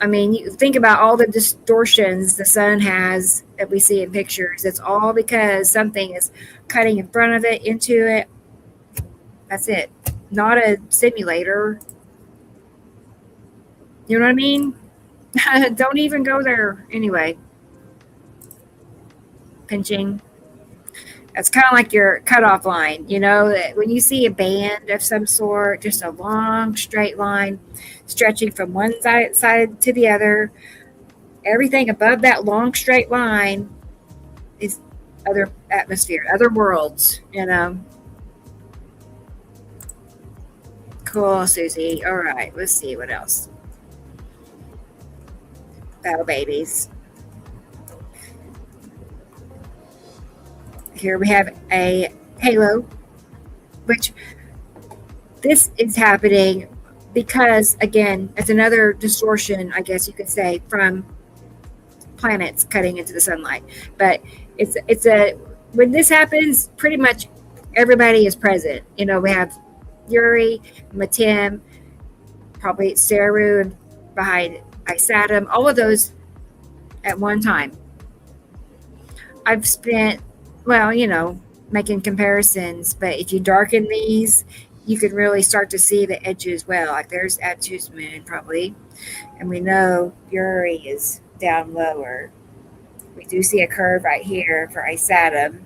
I mean, you think about all the distortions the sun has that we see in pictures. It's all because something is cutting in front of it, into it. That's it. Not a simulator. You know what I mean? Don't even go there. Anyway. Pinching. That's kind of like your cutoff line. That when you see a band of some sort, just a long straight line stretching from one side to the other, everything above that long straight line is other atmosphere, other worlds. Cool, Susie. All right, let's see what else. Battle babies. Here we have a halo, which this is happening because, again, it's another distortion, I guess you could say, from planets cutting into the sunlight. But it's a when this happens, pretty much everybody is present. You know, we have Yuri, Matim, probably Saru, and behind Isatum, all of those at one time. I've spent, well, you know, making comparisons, but if you darken these, you can really start to see the edges well. Like there's Atu's moon, probably, and we know Yuri is down lower. We do see a curve right here for Isatum,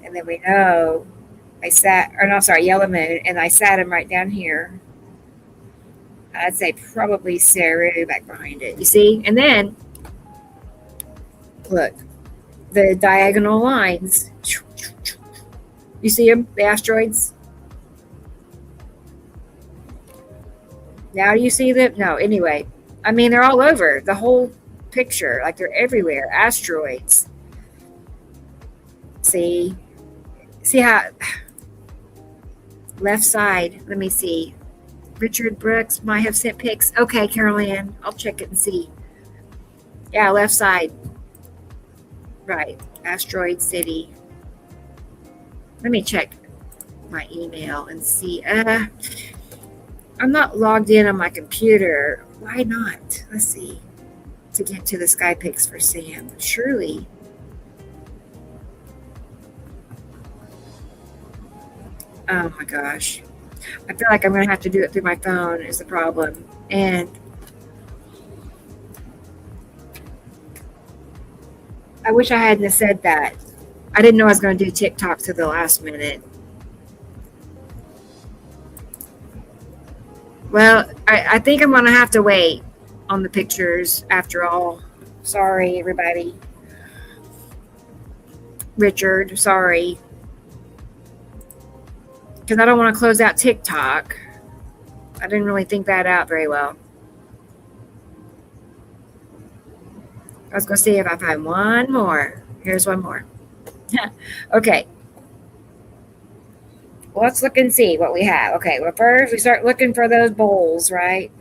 and then we know Yellow Moon, and Isatum right down here. I'd say probably Saru back behind it. You see? And then, look, the diagonal lines. You see them? The asteroids? Now do you see them? No, anyway. I mean, they're all over the whole picture. Like they're everywhere. Asteroids. See? See how... Left side. Let me see. Richard Brooks might have sent pics. Okay, Carol Ann. I'll check it and see. Yeah, left side. Right. Asteroid City. Let me check my email and see. I'm not logged in on my computer. Why not? Let's see. To get to the skypicsforsam. Surely. Oh my gosh. I feel like I'm going to have to do it through my phone is the problem. And I wish I hadn't have said that. I didn't know I was going to do TikTok to the last minute. Well, I think I'm going to have to wait on the pictures after all. Sorry, everybody. Richard, sorry. Because I don't want to close out TikTok. I didn't really think that out very well. I was going to see if I find one more. Here's one more. Okay. Well, let's look and see what we have. Okay, well, first we start looking for those bowls, right?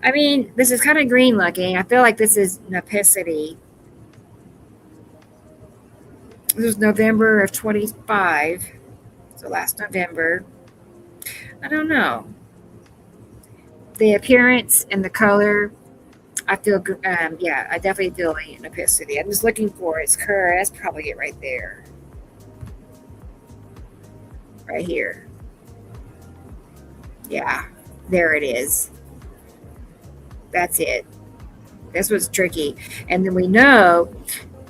I mean, this is kind of green looking. I feel like this is Nepicity. This is November of 25. So last November. I don't know. The appearance and the color, I feel, yeah, I definitely feel like Nepicity. I'm just looking for its curve. That's probably it right there. Right here. Yeah, there it is. That's it. This was tricky. And then we know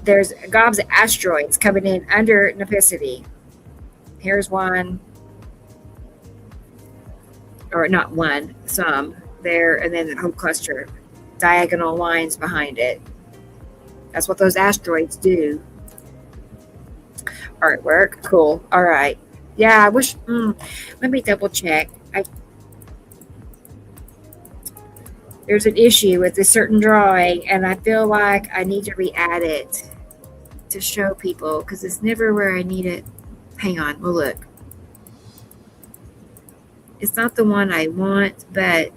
there's gobs of asteroids coming in under Nepicity. Here's one. Or not one, some there, and then the whole cluster. Diagonal lines behind it. That's what those asteroids do. Artwork. Cool. All right. Yeah, I wish. Let me double check. There's an issue with a certain drawing, and I feel like I need to re-add it to show people because it's never where I need it. Hang on, we'll look. It's not the one I want, but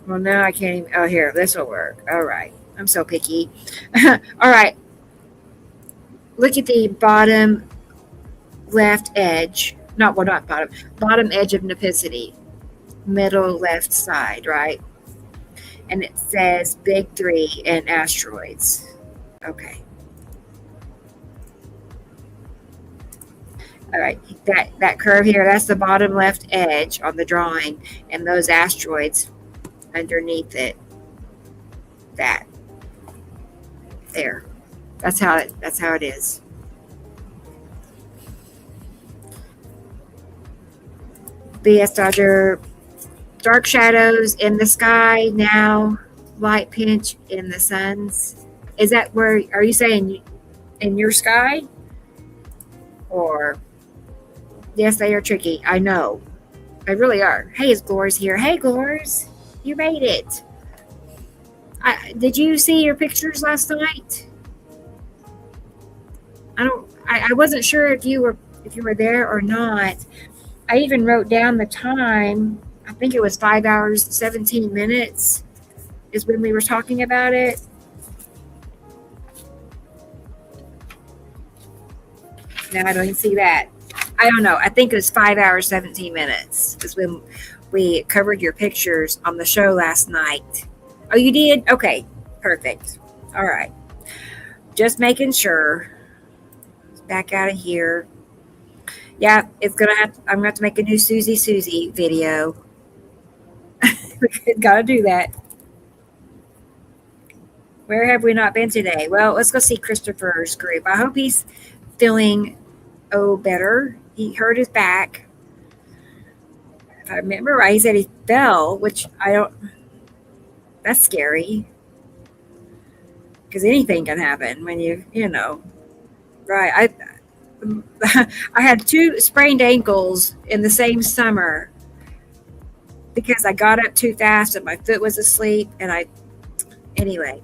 well, now I can't even. Oh, here, this will work. All right. I'm so picky. All right. Look at the bottom left edge. Not bottom. Bottom edge of Nepicity. Middle left side, right? And it says Big 3 and asteroids. Okay. All right. That curve here, that's the bottom left edge on the drawing. And those asteroids underneath it. That. There. That's how it is. BS Dodger, dark shadows in the sky now, light pinch in the suns. Is that where, are you saying in your sky? Or, yes, they are tricky. I know. They really are. Hey, it's Glores here. Hey, Glores. You made it. Did you see your pictures last night? I wasn't sure if you were there or not. I even wrote down the time. I think it was 5 hours, 17 minutes is when we were talking about it. No, I don't even see that. I don't know. I think it was 5 hours, 17 minutes is when we covered your pictures on the show last night. Oh, you did? Okay, perfect. All right. Just making sure. Back out of here. Yeah, I'm gonna have to make a new Susie video. We gotta do that. Where have we not been today? Well, let's go see Christopher's group. I hope he's feeling better. He hurt his back. If I remember right, he said he fell, which I don't. That's scary because anything can happen when you know. Right. I had 2 sprained ankles in the same summer because I got up too fast and my foot was asleep. Anyway,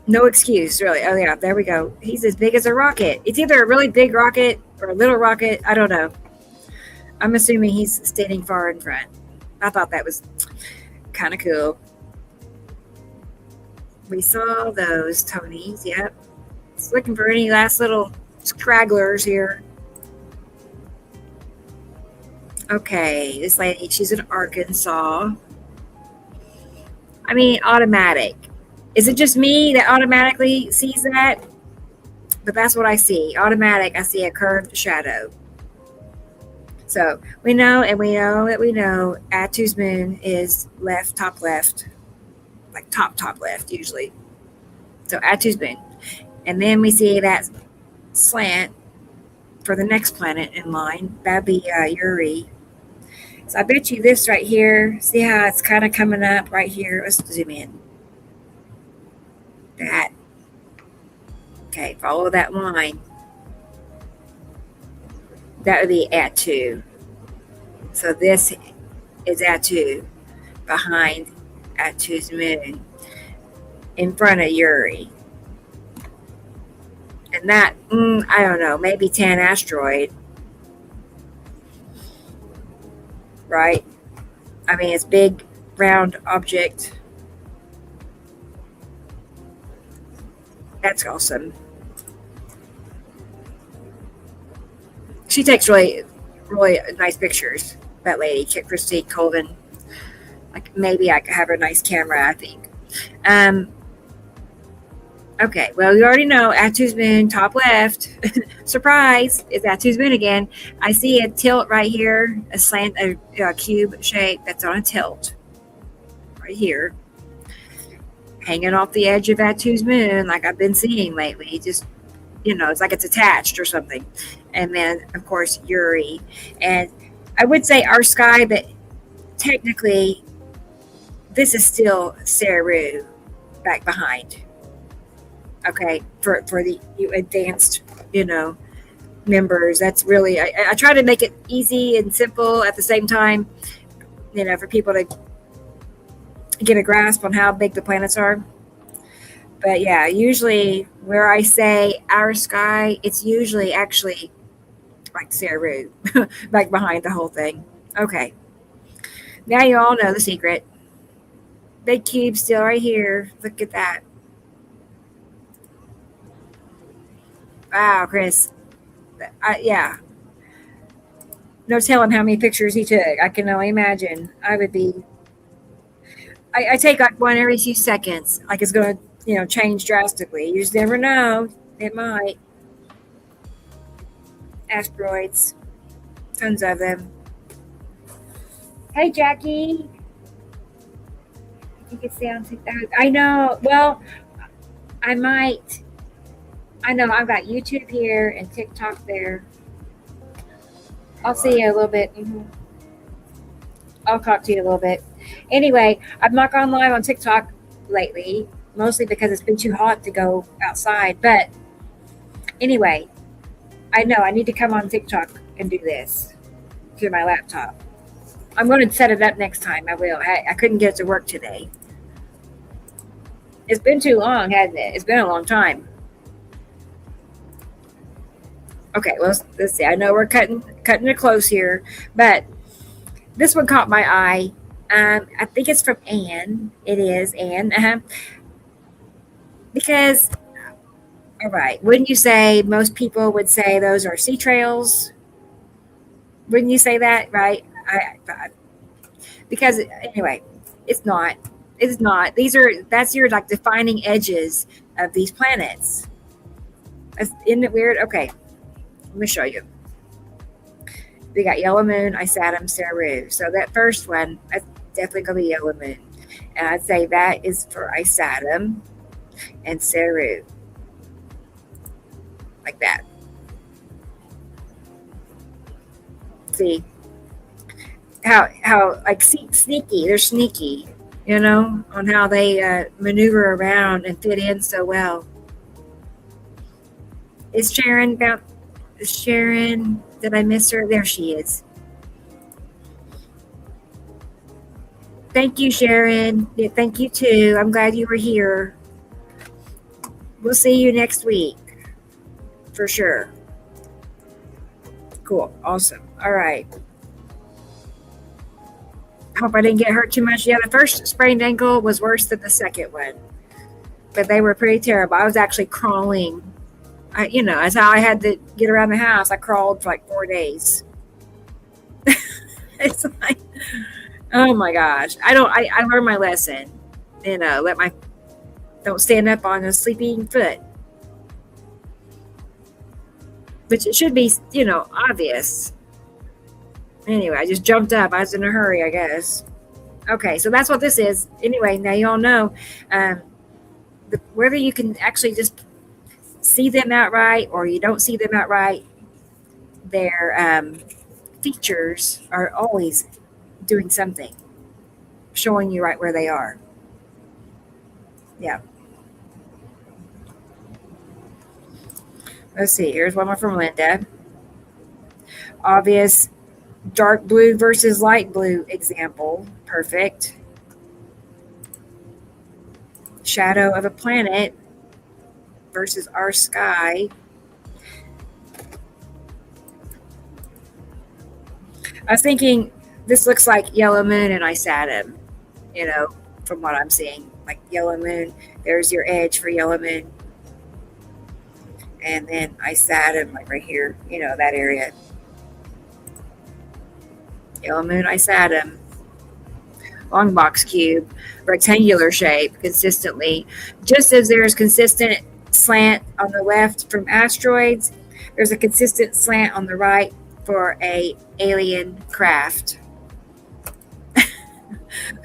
no excuse, really. Oh, yeah, there we go. He's as big as a rocket. It's either a really big rocket or a little rocket. I don't know. I'm assuming he's standing far in front. I thought that was kind of cool. We saw those Tonys, yep. Just looking for any last little scragglers here. Okay, this lady, she's in Arkansas. I mean, automatic. Is it just me that automatically sees that? But that's what I see. Automatic, I see a curved shadow. So we know Atu's moon is top left. Like top left, usually. So Atu's moon. And then we see that slant for the next planet in line. That'd be Uri. So I bet you this right here, see how it's kind of coming up right here? Let's zoom in. That. Okay, follow that line. That would be Atu. So this is Atu behind Atu's moon in front of Uri. And that, I don't know, maybe Tan asteroid. Right? I mean, it's big, round object. That's awesome. She takes really, really nice pictures, that lady, Christine Colvin. Like, maybe I could have a nice camera, I think. Okay, well, you already know Atu's moon, top left. Surprise, it's Atu's moon again. I see a tilt right here, a cube shape that's on a tilt. Right here. Hanging off the edge of Atu's moon, like I've been seeing lately. Just, it's like it's attached or something. And then, of course, Uri. And I would say our sky, but technically, this is still Saru back behind. Okay, for the advanced, members. That's really, I try to make it easy and simple at the same time, for people to get a grasp on how big the planets are. But yeah, usually where I say our sky, it's usually actually like Saru, back behind the whole thing. Okay, now you all know the secret. Big cube still right here. Look at that. Wow, Chris. Yeah. No telling how many pictures he took. I can only imagine. I take like one every few seconds. Like it's going to, change drastically. You just never know. It might. Asteroids. Tons of them. Hey, Jackie. You can see on TikTok. I know. Well, I might. I know I've got YouTube here and TikTok there. I'll see you a little bit. I'll talk to you a little bit. Anyway, I've not gone live on TikTok lately, mostly because it's been too hot to go outside. But anyway, I know I need to come on TikTok and do this through my laptop. I'm going to set it up next time. I will. I couldn't get it to work today. It's been too long, hasn't it? It's been a long time. Okay, well, let's see. I know we're cutting it close here, but this one caught my eye. I think it's from Anne. It is Anne. Because, all right, wouldn't you say most people would say those are sea trails? Wouldn't you say that, right? Because anyway, it's not. It's not. That's your like defining edges of these planets. Isn't it weird? Okay, let me show you. We got Yellow Moon, Isatum, Saru. So that first one, that's definitely going to be Yellow Moon. And I'd say that is for Isatum and Saru. Like that. See how like sneaky. They're sneaky, on how they maneuver around and fit in so well. Is Sharon about? Sharon, did I miss her? There she is. Thank you, Sharon. Yeah, thank you too. I'm glad you were here. We'll see you next week for sure. Cool. Awesome. All right. Hope I didn't get hurt too much. Yeah, the first sprained ankle was worse than the second one, but they were pretty terrible. I was actually crawling. That's how I had to get around the house. I crawled for like 4 days. It's like, oh my gosh. I learned my lesson. Don't stand up on a sleeping foot. Which it should be, obvious. Anyway, I just jumped up. I was in a hurry, I guess. Okay, so that's what this is. Anyway, now you all know whether you can actually just see them outright or you don't see them outright, their features are always doing something, showing you right where they are. Yeah. Let's see. Here's one more from Linda. Obvious dark blue versus light blue example. Perfect. Shadow of a planet versus our sky. I was thinking this looks like Yellow Moon and Isatum, from what I'm seeing. Like Yellow Moon, there's your edge for Yellow Moon. And then Isatum, like right here, that area. Yellow Moon, Isatum. Long box cube, rectangular shape consistently. Just as there's consistent slant on the left from asteroids, there's a consistent slant on the right for a alien craft.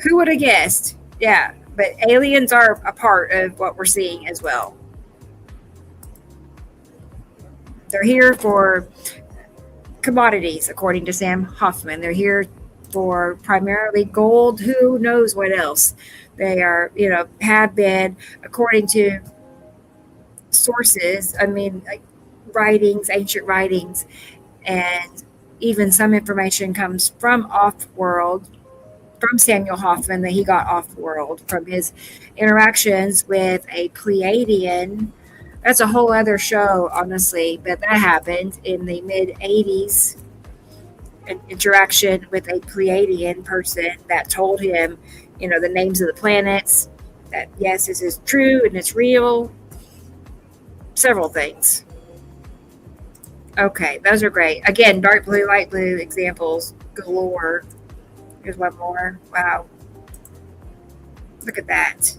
Who would have guessed? Yeah, but aliens are a part of what we're seeing as well. They're here for commodities, according to Sam Hofman. They're here for primarily gold. Who knows what else? They are, have been, according to sources, like writings, ancient writings, and even some information comes from off-world, from Samuel Hofman, that he got off-world from his interactions with a Pleiadian. That's a whole other show, honestly, but that happened in the mid-'80s. An interaction with a Pleiadian person that told him, the names of the planets, that yes, this is true and it's real. Several things. Okay, those are great. Again, dark blue, light blue examples galore. Here's one more. Wow. Look at that.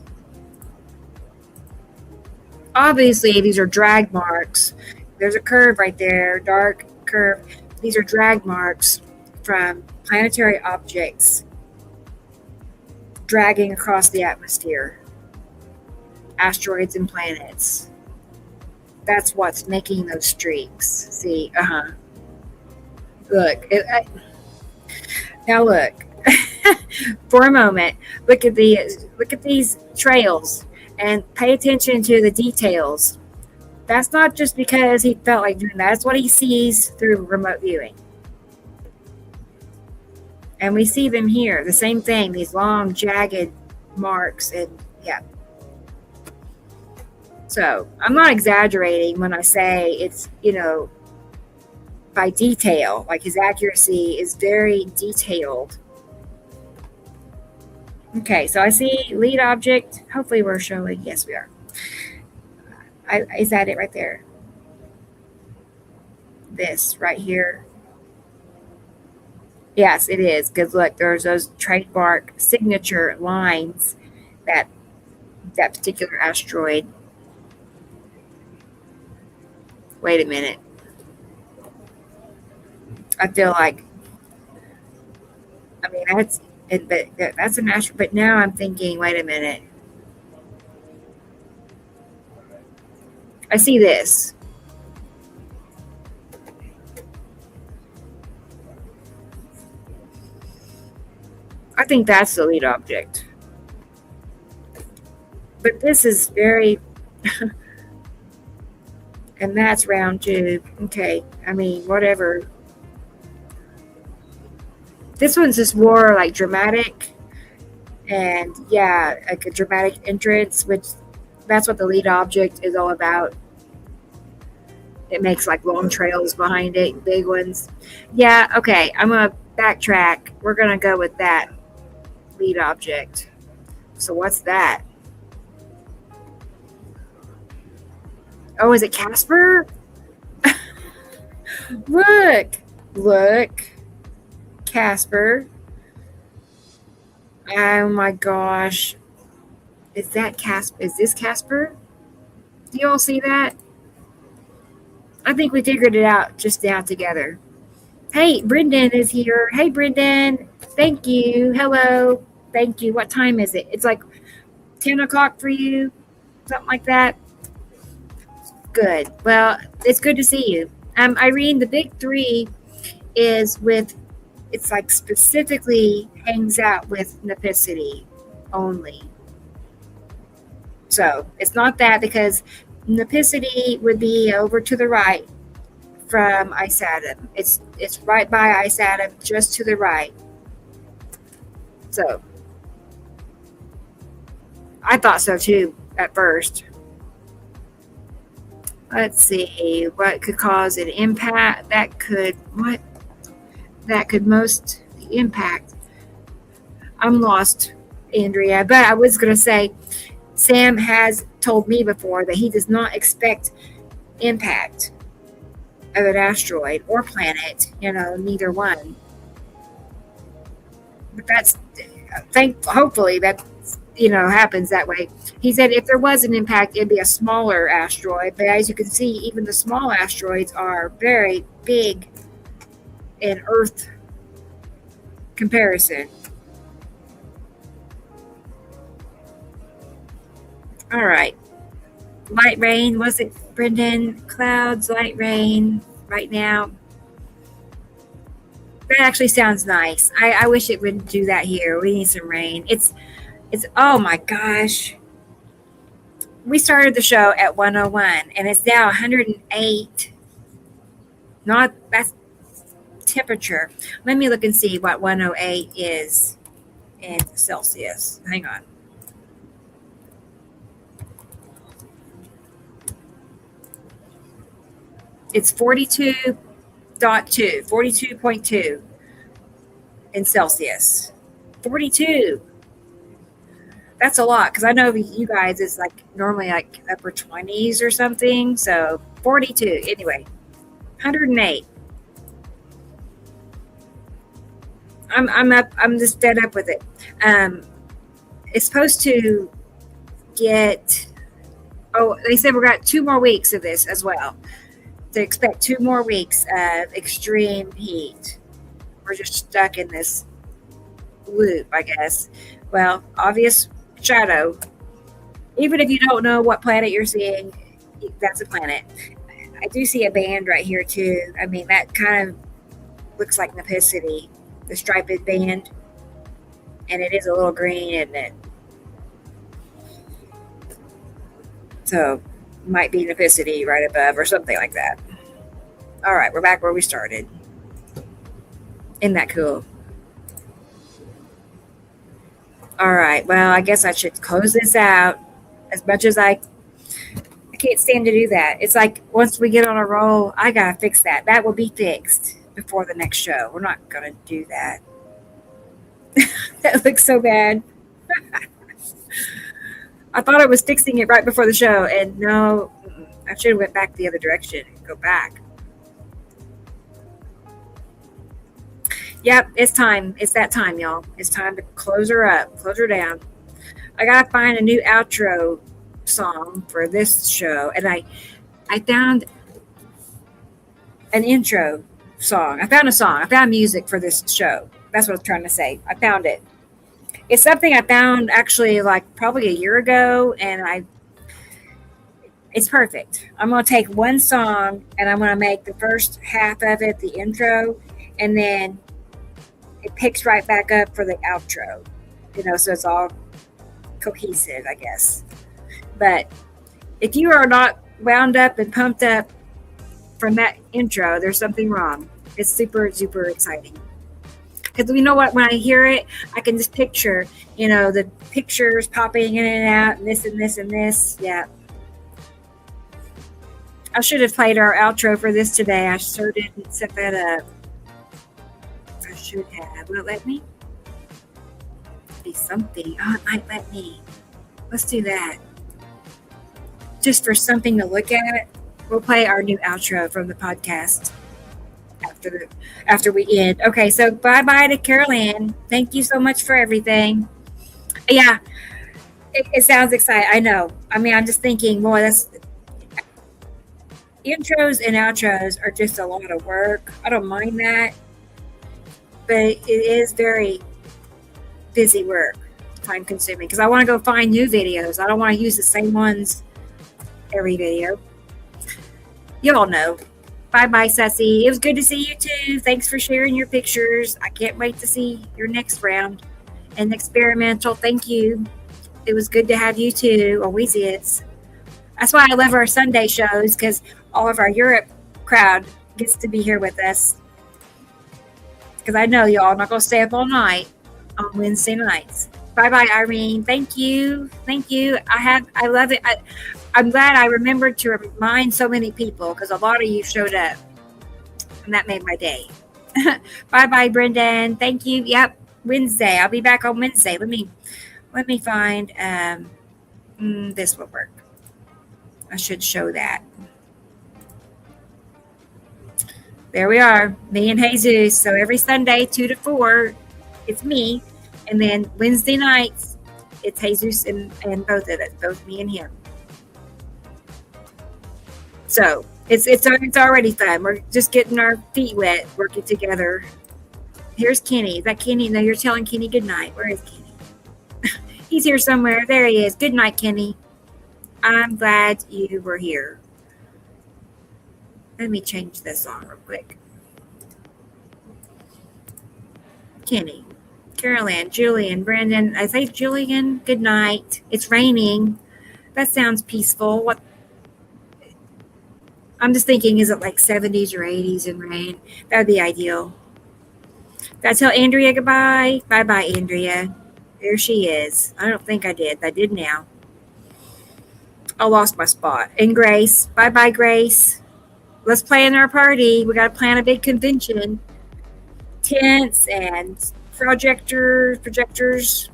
Obviously, these are drag marks. There's a curve right there, dark curve. These are drag marks from planetary objects dragging across the atmosphere. Asteroids and planets. That's what's making those streaks. See, Look. Now look. for a moment, look at these trails and pay attention to the details. That's not just because he felt like doing that. That's what he sees through remote viewing. And we see them here. The same thing, these long, jagged marks. And yeah. So I'm not exaggerating when I say it's, by detail. Like his accuracy is very detailed. Okay, so I see lead object. Hopefully we're showing. Yes, we are. Is that it right there? This right here. Yes, it is. Because look, there's those trademark signature lines that particular asteroid. Wait a minute. I feel like, I mean, that's an asteroid. But now I'm thinking, wait a minute. I see this. I think that's the lead object. But this is very, and that's round tube. Okay, I mean, whatever. This one's just more like dramatic, and yeah, like a dramatic entrance, which that's what the lead object is all about. It makes like long trails behind it, big ones. Yeah, okay, I'm gonna backtrack. We're gonna go with that lead object. So what's that? Oh, is it Casper? Look. Casper. Oh my gosh. Is that Casper? Is this Casper? Do you all see that? I think we figured it out just now together. Hey, Brendan is here. Hey, Brendan. Thank you. Hello. Thank you. What time is it? It's like 10 o'clock for you? Something like that? Good. Well, it's good to see you. Irene, the big three is with, it's like specifically hangs out with Nepicity only. So it's not that, because Nepicity would be over to the right from Ice Atom. It's right by Ice Atom, just to the right. So I thought so too at first. Let's see what could cause an impact. That could most impact. I'm lost, Andrea, but I was going to say Sam has told me before that he does not expect impact of an asteroid or planet, neither one. But hopefully that happens that way. He said if there was an impact, it'd be a smaller asteroid, but as you can see, even the small asteroids are very big in Earth comparison. All right. Light rain, was it, Brendan? Clouds, light rain right now. That actually sounds nice. I wish it would do that here. We need some rain. It's oh my gosh. We started the show at 101 and it's now 108. That's temperature. Let me look and see what 108 is in Celsius. Hang on. It's 42.2 in Celsius. 42. That's a lot, because I know you guys is like normally like upper 20s or something. So 42. Anyway, 108. I'm up. I'm just fed up with it. It's supposed to get. Oh, they said we got 2 more weeks of this as well. To expect 2 more weeks of extreme heat. We're just stuck in this loop, I guess. Well, obvious shadow. Even if you don't know what planet you're seeing, that's a planet. I do see a band right here too. I mean, that kind of looks like Nepicity, the striped band. And it is a little green, isn't it? So might be an opacity right above or something like that. All right, we're back where we started. Isn't that cool? All right, well, I guess I should close this out as much as I can't stand to do that. It's like once we get on a roll, I gotta fix that. That will be fixed before the next show. We're not gonna do that. That looks so bad. I thought I was fixing it right before the show, and no, I should have went back the other direction and go back. Yep, it's time. It's that time, y'all. It's time to close her up, close her down. I gotta find a new outro song for this show, and I found an intro song. I found a song. I found music for this show. That's what I was trying to say. I found it. It's something I found actually like probably a year ago, and it's perfect. I'm gonna take one song and I'm gonna make the first half of it the intro, and then it picks right back up for the outro. So it's all cohesive, I guess. But if you are not wound up and pumped up from that intro, there's something wrong. It's super, super exciting. Because you know what? When I hear it, I can just picture, the pictures popping in and out, and this and this and this. Yeah. I should have played our outro for this today. I sure didn't set that up. I should have. Will it let me? Be something. Oh, it might let me. Let's do that. Just for something to look at, we'll play our new outro from the podcast after we end. Okay, so bye to Carol Ann. Thank you so much for everything. Yeah, it sounds exciting. I know. I mean, I'm just thinking, boy, that's intros and outros are just a lot of work. I don't mind that, but it is very busy work, time consuming, because I want to go find new videos. I don't want to use the same ones every video. You all know. Bye, Sussy. It was good to see you too. Thanks for sharing your pictures. I can't wait to see your next round. And experimental, thank you. It was good to have you too. Always is. That's why I love our Sunday shows, because all of our Europe crowd gets to be here with us. Because I know y'all are not going to stay up all night on Wednesday nights. Bye, Irene. Thank you. I love it. I'm glad I remembered to remind so many people, because a lot of you showed up, and that made my day. Bye, Brendan. Thank you. Yep, Wednesday. I'll be back on Wednesday. Let me find. This will work. I should show that. There we are, me and Jesus. So every Sunday, 2 to 4, it's me, and then Wednesday nights, it's Jesus and both of us, both me and him. So it's already fun. We're just getting our feet wet, working together. Here's Kenny. Is that Kenny? No, you're telling Kenny good night. Where is Kenny? He's here somewhere. There he is. Good night, Kenny. I'm glad you were here. Let me change this song real quick. Kenny, Carol Ann, Julian, Brandon. I say Julian, good night. It's raining. That sounds peaceful. What? I'm just thinking, is it like 70s or 80s and rain? That would be ideal. Did I tell Andrea goodbye? Bye, Andrea. There she is. I don't think I did. I did now. I lost my spot. And Grace. Bye, Grace. Let's plan our party. We got to plan a big convention. Tents and projectors.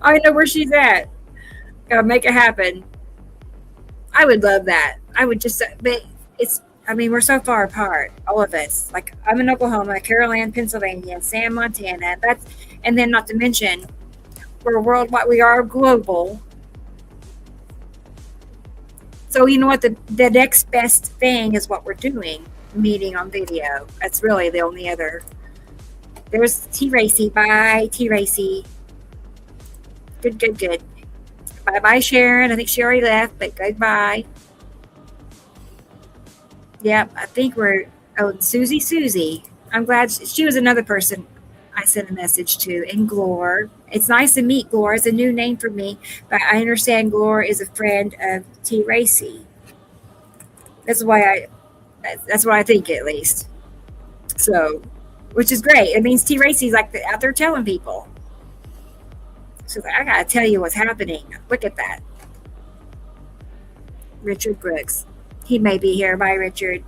I know where she's at. Got to make it happen. I would love that. I would just, but we're so far apart, all of us. Like, I'm in Oklahoma, Carol Ann, Pennsylvania, Sam, Montana. And then not to mention, we're worldwide, we are global. So you know what, the next best thing is what we're doing, meeting on video. That's really the only other. There's T. Racy. Bye, T. Racy. Good. Bye, Sharon. I think she already left, but goodbye. Yep, I think we're, Susie. I'm glad she was another person I sent a message to, and Glor. It's nice to meet Glor. It's a new name for me, but I understand Glor is a friend of T. Racy. That's why that's what I think, at least. So, which is great. It means T. Racy's like out there telling people. So I gotta tell you what's happening. Look at that. Richard Brooks. He may be here. Bye, Richard.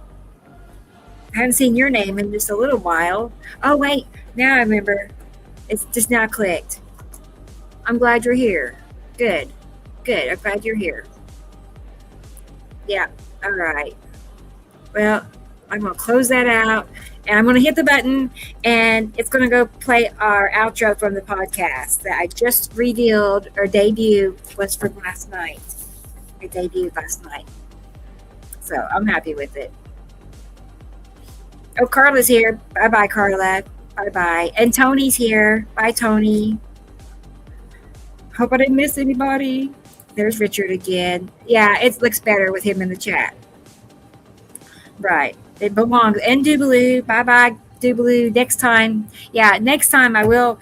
I haven't seen your name in just a little while. Oh, wait. Now I remember. It's just now clicked. I'm glad you're here. Good. Good. I'm glad you're here. Yeah. All right. Well, I'm going to close that out. And I'm going to hit the button. And it's going to go play our outro from the podcast that I just revealed or debuted was from last night. I debuted last night. So I'm happy with it. Oh, Carla's here. Bye-bye, Carla. Bye-bye. And Tony's here. Bye, Tony. Hope I didn't miss anybody. There's Richard again. Yeah, it looks better with him in the chat. Right. It belongs. And Doobaloo. Bye-bye, Doobaloo. Next time. Yeah, next time I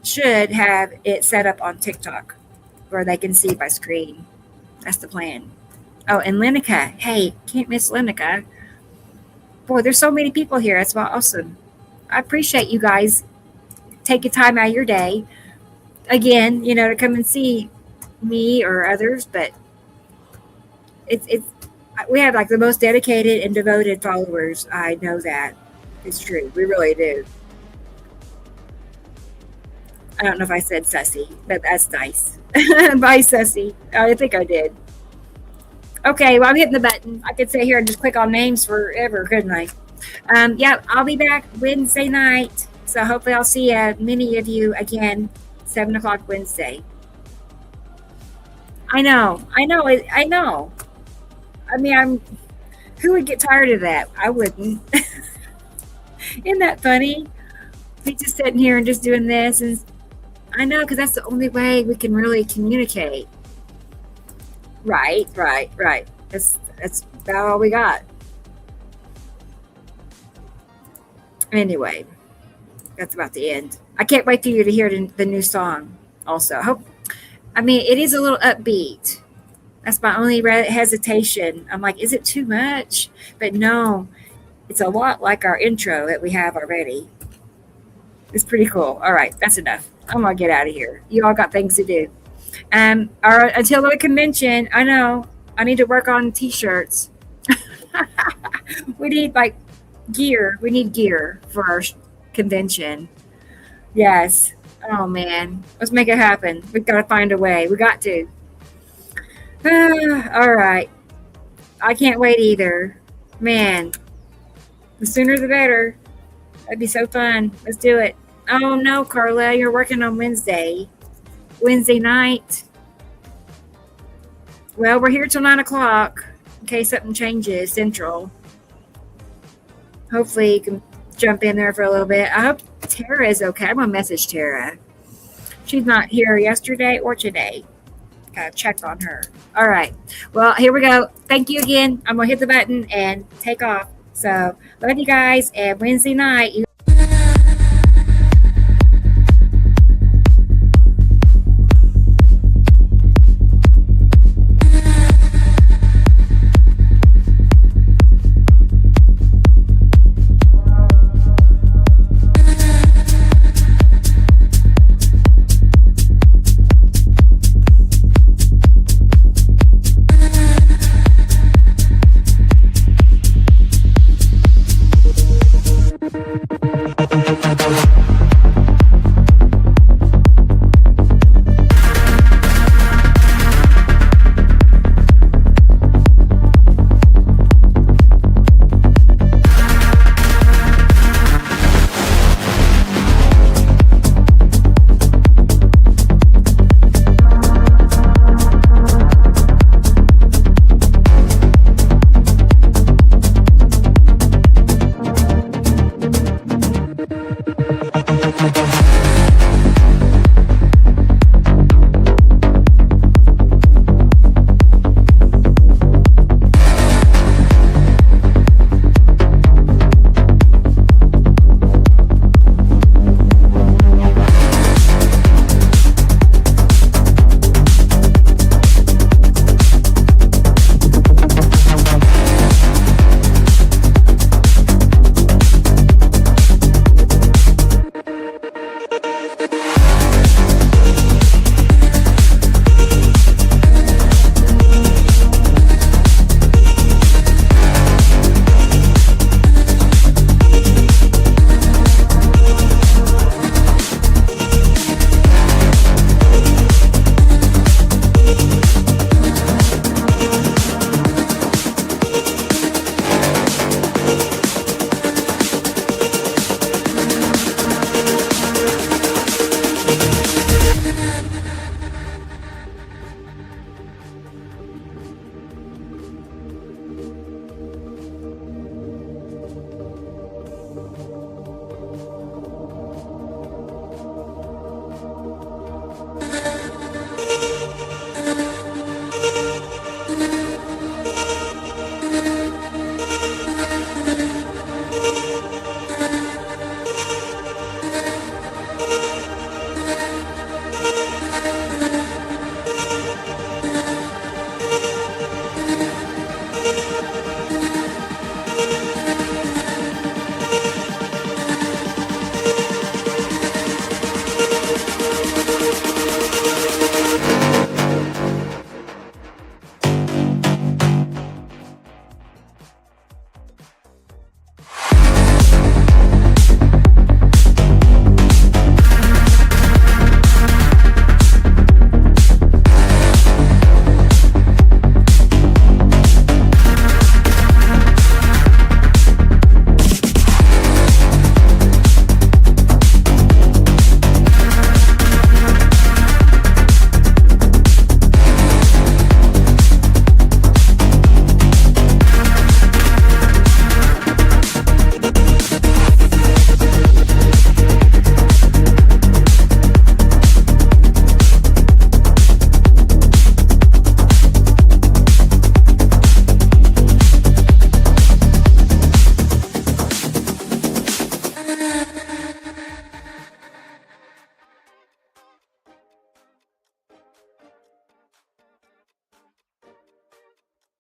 should have it set up on TikTok where they can see my screen. That's the plan. Oh, and Lenica. Hey, can't miss Lenica. Boy, there's so many people here. That's awesome. I appreciate you guys taking time out of your day. Again, to come and see me or others, but it's we have like the most dedicated and devoted followers. I know that. It's true. We really do. I don't know if I said sussy, but that's nice. Bye, sussy. I think I did. Okay, well, I'm hitting the button. I could sit here and just click on names forever, couldn't I? Yeah, I'll be back Wednesday night. So hopefully I'll see many of you again, 7 o'clock Wednesday. I know. I mean, who would get tired of that? I wouldn't. Isn't that funny? Me just sitting here and just doing this. And I know, because that's the only way we can really communicate. Right. That's about all we got. Anyway, that's about the end. I can't wait for you to hear the new song also. It is a little upbeat. That's my only hesitation. I'm like, is it too much? But no, it's a lot like our intro that we have already. It's pretty cool. All right, that's enough. I'm going to get out of here. You all got things to do. Until the convention, I know I need to work on t-shirts. We need gear. We need gear for our convention. Yes. Oh man, let's make it happen. We've got to find a way. We got to. All right. I can't wait either. Man, the sooner the better. That'd be so fun. Let's do it. Oh no, Carla, you're working on Wednesday night. Well, we're here till 9 o'clock in case something changes Central. Hopefully you can jump in there for a little bit. I hope Tara is okay. I'm going to message Tara. She's not here yesterday or today. Got to check on her. All right. Well, here we go. Thank you again. I'm going to hit the button and take off. So, love you guys. And Wednesday night, you We'll be right back.